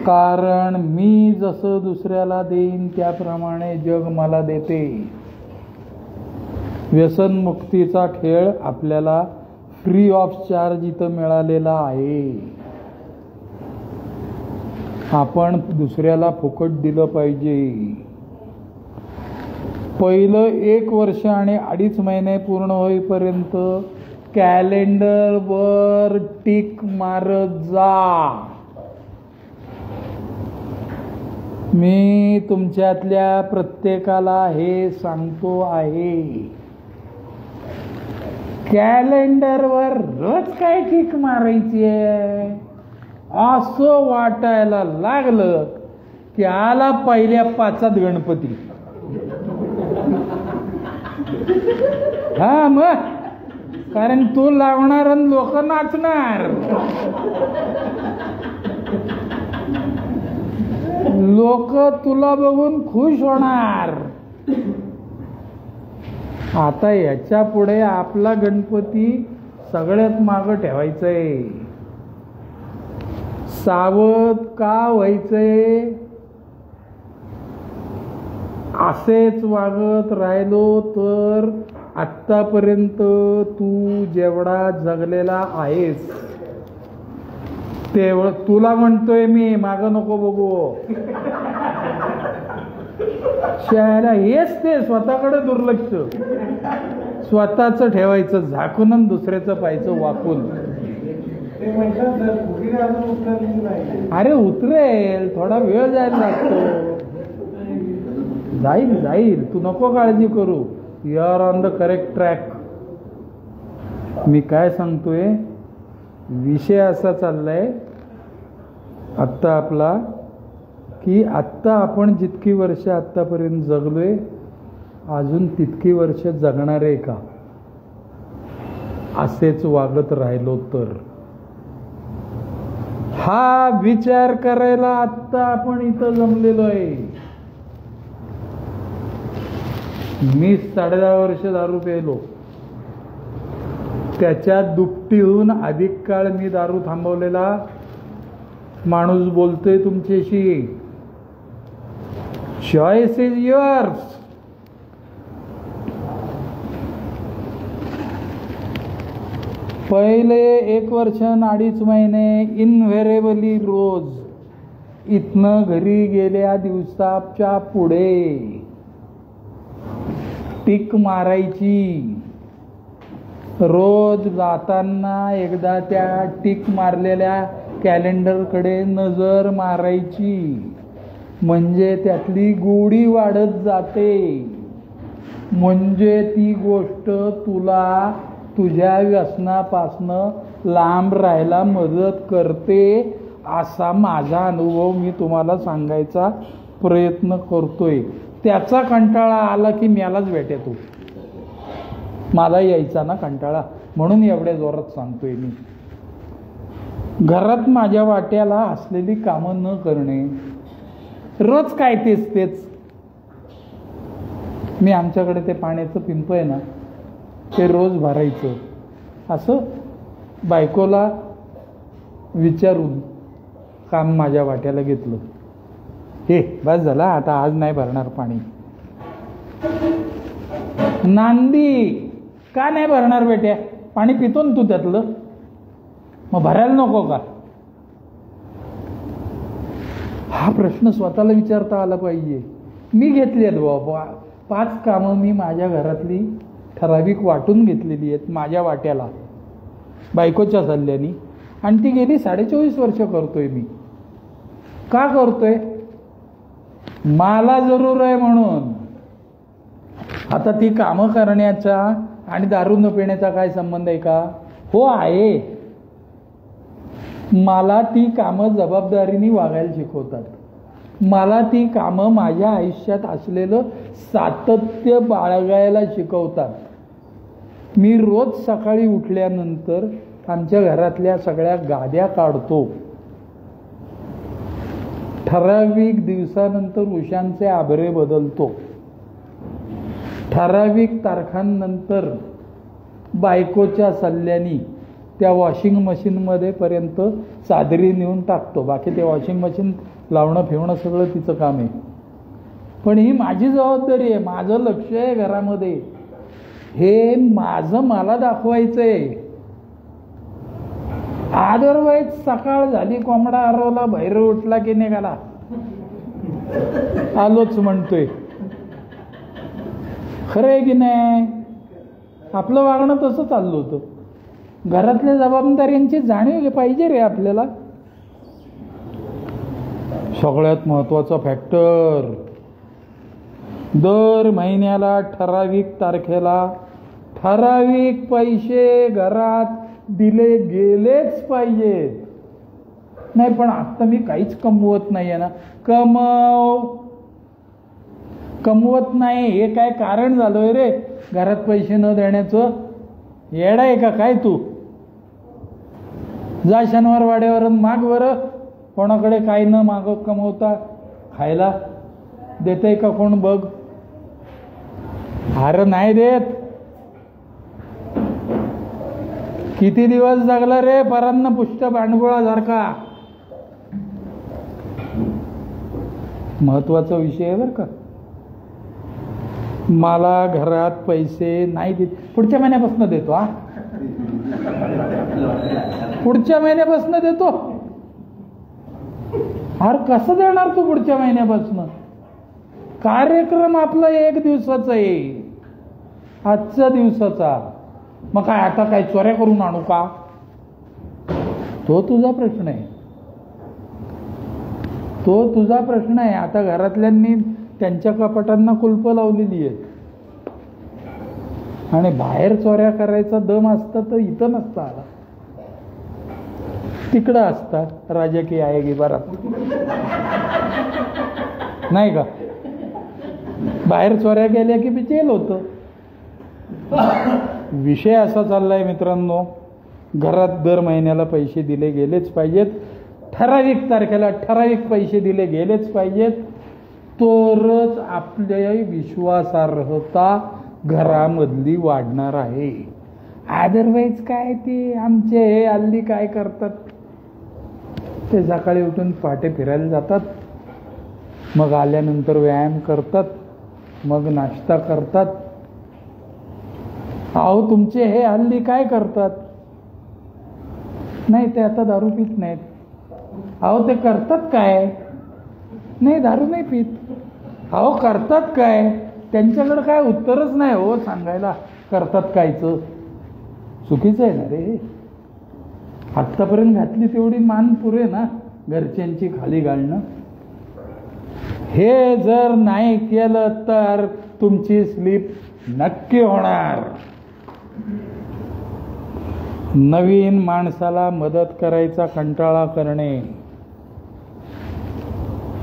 कारण मी जसं दुसऱ्याला देईन त्याप्रमाणे जग मला देते. व्यसनमुक्तीचा खेळ आपल्याला फ्री ऑफ चार्ज इथं मिळालेला आहे. आपण दुसऱ्याला फुकट दिलं पाहिजे. पहिलं 1 वर्ष आणि 2.5 महिने पूर्ण होईपर्यंत कॅलेंडरवर टिक मारत जा. मी तुमच्यातल्या प्रत्येकाला हे सांगतो आहे, कॅलेंडरवर रोज काय टिक मारायची आहे असं वाटायला लागलं की आला पहिल्या 5 गणपती. हा मग, कारण तू लावणार आणि लोक नाचणार, लोक तुला बघून खुश होणार. आता याच्या पुढे आपला गणपती सगळ्यात मागं ठेवायचंय. सावध का व्हायचंय? असेच वागत राहिलो तर आत्तापर्यंत तू जेवढा जगलेला आहेस तेवढं, तुला म्हणतोय मी, मागं नको बघू. शाळेला हेच ते स्वतःकडे दुर्लक्ष, स्वतःच ठेवायचं झाकून आणि दुसऱ्याचं पाहायचं वाकून. अरे उतरेल, थोडा वेळ जायला लागतो. जाईल जाईल, तू नको काळजी करू. You are on the correct track. मी काय सांगतोय, विषय असा चाललाय आत्ता आपला की आत्ता आपण जितकी वर्ष आत्तापर्यंत जगलोय अजून तितकी वर्ष जगणार आहे का? असेच वागत राहिलो तर? हा विचार करायला आत्ता आपण इथं जमलेलो आहे. मी 10.5 वर्ष दारू प्यायलो, त्याच्यात दुपटीहून अधिक काळ मी दारू थांबवलेला माणूस बोलतोय तुमच्याशी. Choice is yours. पहिले 1 वर्ष आणि 2.5 महिने इनव्हेरेबली रोज इथनं घरी गेल्या दिवसाच्या पुढे टिक मारायची. रोज जाताना एकदा त्या टिक मारलेल्या कॅलेंडरकडे नजर मारायची, म्हणजे त्यातली गोडी वाढत जाते, म्हणजे ती गोष्ट तुला तुझ्या व्यसनापासनं लांब राहायला मदत करते. असा माझा अनुभव मी तुम्हाला सांगायचा प्रयत्न करतोय. त्याचा कंटाळा आला की मलाच भेटेतो. मला यायचा ना कंटाळा, म्हणून एवढ्या जोरात सांगतोय मी. घरात माझ्या वाट्याला असलेली कामं न करणे, रोज काय तेच तेच. मी आमच्याकडे ते पाण्याचं पिंप आहे ना, ते रोज भरायचं. असं बायकोला विचारून काम माझ्या वाट्याला घेतलं. हे बस झाला, आता आज नाही भरणार पाणी. नांदी, का नाही भरणार बेट्या? पाणी पितो ना तू त्यातलं, मग भरायला नको का? हा प्रश्न स्वतःला विचारता आला पाहिजे. मी घेतली आहेत बाबा 5 कामं, मी माझ्या घरातली ठराविक वाटून घेतलेली आहेत माझ्या वाट्याला बायकोच्या सल्ल्याने, आणि ती गेली 24.5 वर्ष करतोय मी. का करतोय? मला जरूर आहे म्हणून. आता ती कामं करण्याचा आणि दारू न पिण्याचा काय संबंध आहे का? हो आहे. मला ती कामं जबाबदारीने वागायला शिकवतात. मला ती कामं माझ्या आयुष्यात असलेलं सातत्य बाळगायला शिकवतात. मी रोज सकाळी उठल्यानंतर आमच्या घरातल्या सगळ्या गाद्या काढतो. ठराविक दिवसानंतर उशांचे आभरे बदलतो. ठराविक तारखांनंतर बायकोच्या सल्ल्याने त्या वॉशिंग मशीनमध्ये पर्यंत चादरी नेऊन टाकतो. बाकी ते वॉशिंग मशीन लावणं फिवणं सगळं तिचं काम आहे. पण ही माझी जबाबदारी आहे, माझं लक्ष आहे घरामध्ये. हे माझं मला दाखवायचं आहे. अदरवाईज सकाळ झाली, कोंबडा हरवला, भैरव उठला की निघाला, आलोच म्हणतोय. खरं आहे की नाही? आपलं वागणं तसं चाललं होतं. घरातल्या जबाबदाऱ्यांची जाणीव पाहिजे रे आपल्याला. सगळ्यात महत्त्वाचा फॅक्टर, दर महिन्याला ठराविक तारखेला ठराविक पैसे घरात दिले गेलेच पाहिजेत. नाही पण आता मी काहीच कमवत नाही आहे ना. कमवत नाही हे काय कारण झालंय रे घरात पैसे न देण्याचं? येडा आहे का काय तू? जा शनिवार वाड्यावर माग बरं, कोणाकडे काही न माग कमवता खायला देतंय का कोण बघ. अरे नाही देत. किती दिवस जगला रे परांना पुष्ट भांडगोळासारखा. महत्वाचा विषय आहे बरं का. मला घरात पैसे नाही देत. पुढच्या महिन्यापासून देतो. हा पुढच्या महिन्यापासून देतो. अरे कसं देणार तू पुढच्या महिन्यापासून? कार्यक्रम आपला 1 दिवसाचा आहे, आजच्या दिवसाचा. मग काय आता काय चोऱ्या करून आणू का? तो तुझा प्रश्न आहे, तो तुझा प्रश्न आहे. आता घरातल्यांनी त्यांच्या कपाटांना कुलप लावलेली आहेत आणि बाहेर चोऱ्या करायचा दम असता तर इथं नसता आला, तिकडं असता. राजकीय आहे बरा नाही का? बाहेर चोऱ्या गेल्या की बी जेल होतं. विषय असा चाललाय मित्रांनो, घरात दर महिन्याला पैसे दिले गेलेच पाहिजेत, ठराविक तारखेला ठराविक पैसे दिले गेलेच पाहिजेत. तरच आपल्या विश्वासार्हता घरामधली वाढणार आहे. अदरवाईज काय ते आमचे हे हल्ली काय करतात, ते सकाळी उठून पहाटे फिरायला जातात, मग आल्यानंतर व्यायाम करतात, मग नाश्ता करतात. अहो तुमचे हे हल्ली काय करतात? नाही ते आता दारू पित नाहीत. अहो ते करतात काय? नाही दारू नाही पित. अहो करतात काय? त्यांच्याकडे काय उत्तरच नाही हो सांगायला करतात कायचं. चुकीचं आहे ना रे. आत्तापर्यंत घातली तेवढी मान पुरे ना घरच्यांची खाली घालणं. हे जर नाही केलं तर तुमची स्लीप नक्की होणार. नवीन माणसाला मदत करायचा कंटाळा करणे,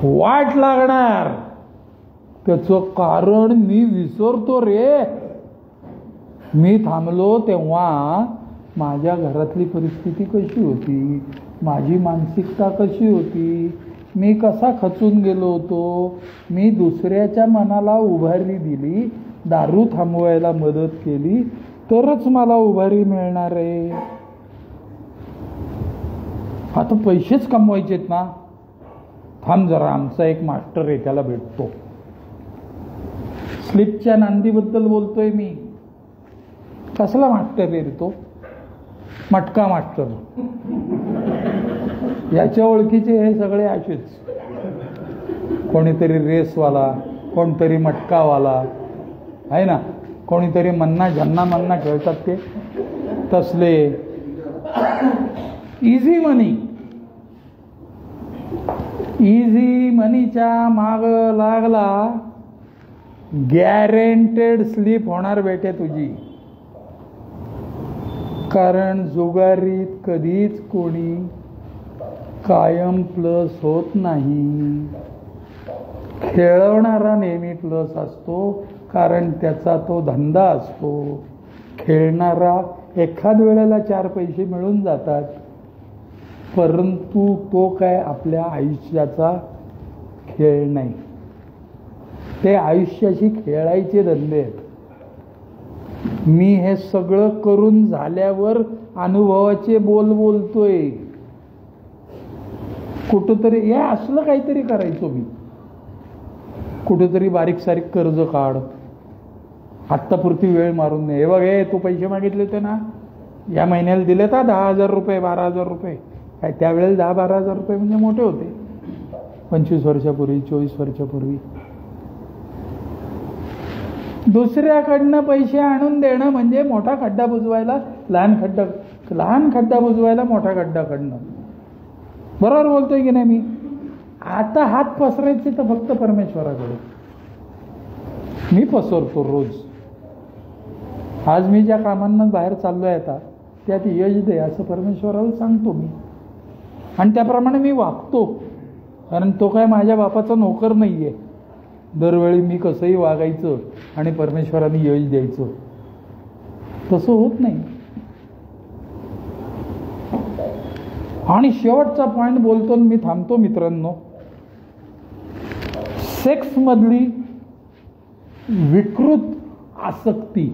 वाट लागणार. त्याचं कारण मी विसरतो रे. मी थांबलो तेव्हा माझ्या घरातली परिस्थिती कशी होती, माझी मानसिकता कशी होती, मी कसा खचून गेलो होतो. मी दुसऱ्याच्या मनाला उभारी दिली, दारू थांबवायला मदत केली, तरच मला उभारी मिळणार आहे. आता पैसेच कमवायचेत ना. थांब जरा, आमचा एक मास्टर आहे त्याला भेटतो. स्लिपच्या नांदीबद्दल बोलतोय मी. कसला मास्टर आहे रे तो? मटका मास्टर. याच्या ओळखीचे हे सगळे असेच, कोणीतरी रेसवाला, कोणतरी मटकावाला आहे ना, कोणीतरी मन्ना झन्ना खेळतात ते तसले. इझी मनी, इझी मनीच्या माग लागला, गॅरेंटेड स्लीप होणार बेटे तुझी. कारण जुगारीत कधीच कोणी कायम प्लस होत नाही. खेळवणारा नेहमी प्लस असतो, कारण त्याचा तो धंदा असतो. खेळणारा एखाद वेळेला 4 पैसे मिळून जातात, परंतु तो काय आपल्या आयुष्याचा खेळ नाही. ते आयुष्याशी खेळायचे धंदे आहेत. मी हे सगळं करून झाल्यावर अनुभवाचे बोल बोलतोय. कुठंतरी हे असलं काहीतरी करायचो मी. कुठेतरी बारीक सारीक कर्ज काढ, आत्तापुरती वेळ मारून नाही. हे बघ, हे तू पैसे मागितले होते ना, या महिन्याला दिले का 10,000 रुपये 12,000 रुपये. काय त्यावेळेला 10-12,000 रुपये म्हणजे मोठे होते. 25 वर्षापूर्वी 24 वर्षापूर्वी. दुसऱ्याकडनं पैसे आणून देणं म्हणजे मोठा खड्डा बुजवायला लहान खड्डा बुजवायला मोठा खड्डा काढणं. बरोबर बोलतोय की नाही मी? आता हात पसरायचे तर फक्त परमेश्वराकडे. मी पसरतो रोज. आज मी ज्या कामांना बाहेर चाललोय आता त्यात यश दे असं परमेश्वराला सांगतो मी, आणि त्याप्रमाणे मी वागतो. कारण तो काय माझ्या बापाचा नोकर नाही आहे. दरवेळी मी कसंही वागायचं आणि परमेश्वराने यश द्यायचं, तसं होत नाही. आणि शेवटचा पॉइंट बोलतो मी थांबतो मित्रांनो. सेक्समधली विकृत आसक्ती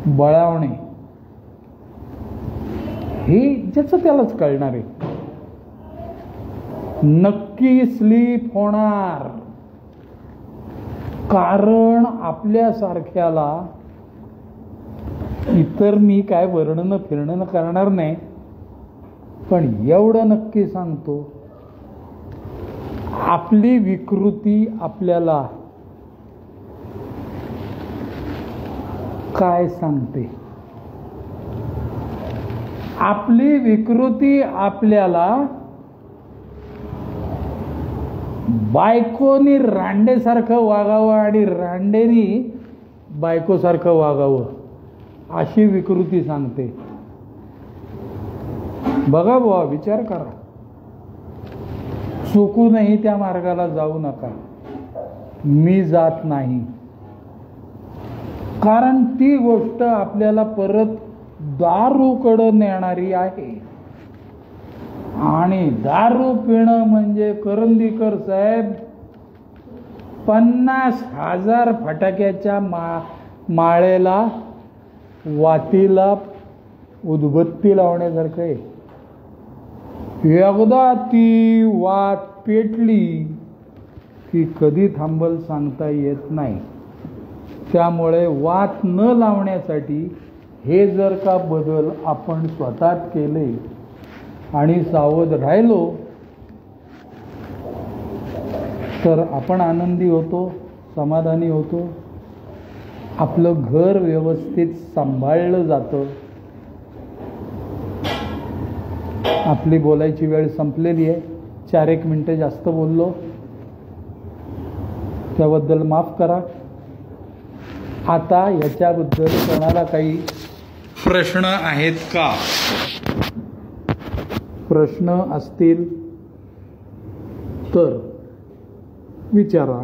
बळावणे हे ज्याचं त्यालाच कळणार आहे. नक्की स्लीप होणार. कारण आपल्यासारख्याला, इतर मी काय वर्णन फिरणं करणार नाही, पण एवढं नक्की सांगतो, आपली विकृती आपल्याला काय सांगते. आपली विकृती आपल्याला बायकोनी रांडेसारखं वागावं आणि रांडेनी बायकोसारखं वागावं अशी विकृती सांगते. बघा बुवा, विचार करा. चुकूनही त्या मार्गाला जाऊ नका. मी जात नाही. कारण ती गोष्ट आपल्याला परत दारूकडं नेणारी आहे. आणि दारू पिणं म्हणजे करंदीकर साहेब 50,000 फटाक्याच्या माळेला वातीला उदबत्ती लावण्यासारखं आहे. एकदा ती वात पेटली की कधी थांबल सांगता येत नाही. त्यामुळे वात न लावण्यासाठी हे जर का बदल आपण स्वतःत केले आणि सावध राहिलो तर आपण आनंदी होतो, समाधानी होतो. आपलं घर व्यवस्थित सांभाळलं जातं. आपली बोलायची वेळ संपलेली आहे. 4-1 मिनिटं जास्त बोललो, त्याबद्दल माफ करा. आता याच्याबद्दल कोणाला काही प्रश्न आहेत का? प्रश्न असतील तर विचारा.